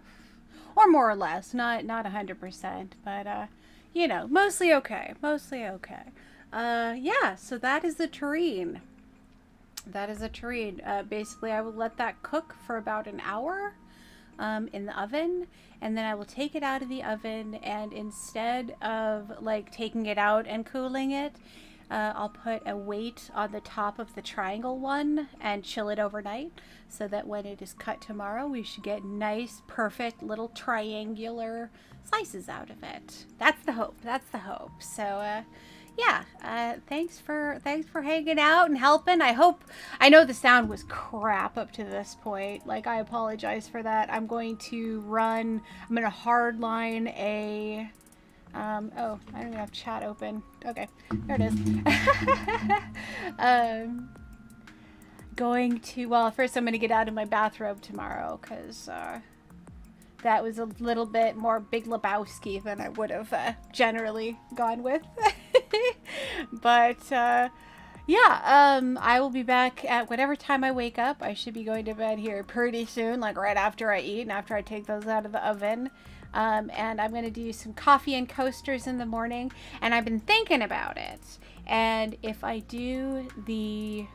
or more or less, not 100%, but you know, mostly okay, mostly okay. Yeah, so that is the terrine. That is a terrine. Basically, I will let that cook for about an hour in the oven, and then I will take it out of the oven, and instead of like taking it out and cooling it, I'll put a weight on the top of the triangle one and chill it overnight so that when it is cut tomorrow, we should get nice, perfect little triangular slices out of it. That's the hope. That's the hope. So, yeah, thanks for hanging out and helping. I know the sound was crap up to this point. Like, I apologize for that. I'm going to hardline a, oh, I don't even have chat open. Okay, there it is. Well, first I'm going to get out of my bathrobe tomorrow because, that was a little bit more Big Lebowski than I would have generally gone with. But yeah, I will be back at whatever time I wake up. I should be going to bed here pretty soon, like right after I eat and after I take those out of the oven. And I'm going to do some coffee and coasters in the morning. And I've been thinking about it. And if I do the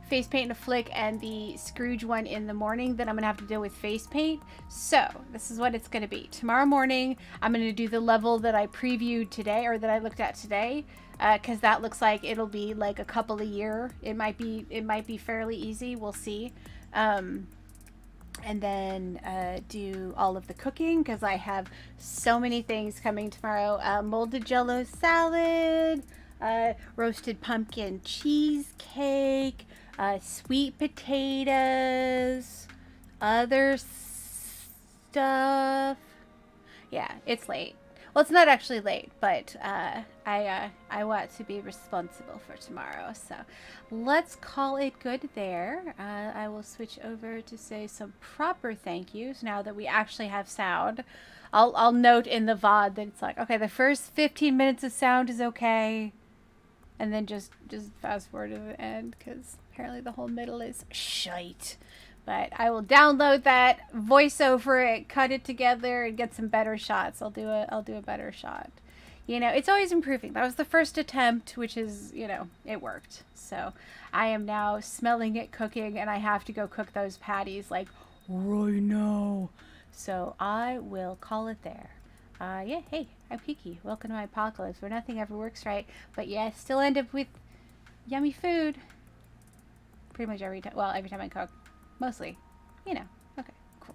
face paint and a flick and the Scrooge one in the morning, then I'm gonna have to deal with face paint. So this is what it's gonna be. Tomorrow morning I'm gonna do the level that I previewed today, or that I looked at today, because that looks like it'll be like a couple a year. It might be fairly easy, we'll see. And then do all of the cooking because I have so many things coming tomorrow. Molded Jello salad, roasted pumpkin cheesecake, sweet potatoes, other stuff. Yeah, it's late. Well, it's not actually late, but I want to be responsible for tomorrow. So let's call it good there. I will switch over to say some proper thank yous now that we actually have sound. I'll note in the VOD that it's like, okay, the first 15 minutes of sound is okay. And then just fast forward to the end because apparently the whole middle is shite. But I will download that, voice over it, cut it together, and get some better shots. I'll do a better shot. You know, it's always improving. That was the first attempt, which is, you know, it worked. So I am now smelling it cooking, and I have to go cook those patties like right now. So I will call it there. Yeah, hey, I'm Kiki. Welcome to my apocalypse where nothing ever works right, but yeah, I still end up with yummy food. Pretty much every time. Well, every time I cook. Mostly. You know. Okay, cool.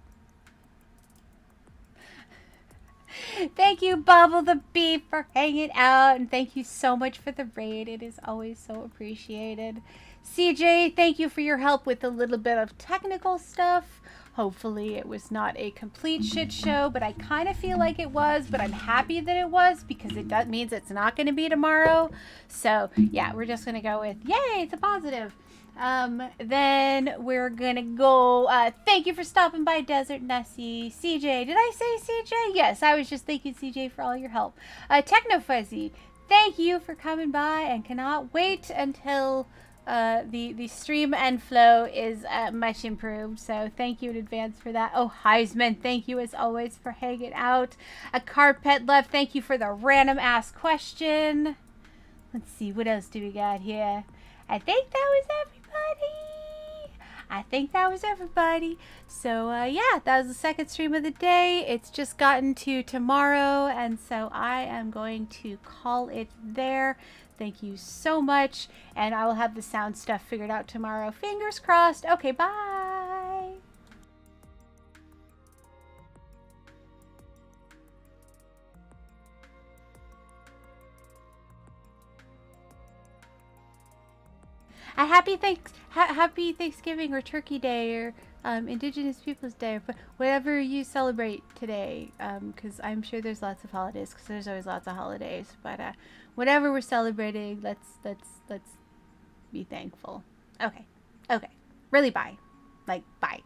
Thank you, Bubble the Beef, for hanging out, and thank you so much for the raid. It is always so appreciated. CJ, thank you for your help with a little bit of technical stuff. Hopefully it was not a complete shit show, but I kind of feel like it was, but I'm happy that it was because that means it's not going to be tomorrow. So yeah, we're just going to go with, yay, it's a positive. Then we're going to go, thank you for stopping by, Desert Nessie. CJ, did I say CJ? Yes, I was just thanking CJ for all your help. Techno Fuzzy, thank you for coming by and cannot wait until the stream and flow is much improved, so thank you in advance for that. Oh, Heisman, thank you as always for hanging out. A Carpet Love, thank you for the random ass question. Let's see, what else do we got here? I think that was everybody. So yeah, that was the second stream of the day. It's just gotten to tomorrow, and so I am going to call it there. Thank you so much, and I will have the sound stuff figured out tomorrow. Fingers crossed. Okay, bye. A happy Thanksgiving or Turkey Day or Indigenous Peoples Day, or whatever you celebrate today, because I'm sure there's lots of holidays, because there's always lots of holidays, but whatever we're celebrating, let's be thankful. Okay, really, bye. Like, bye.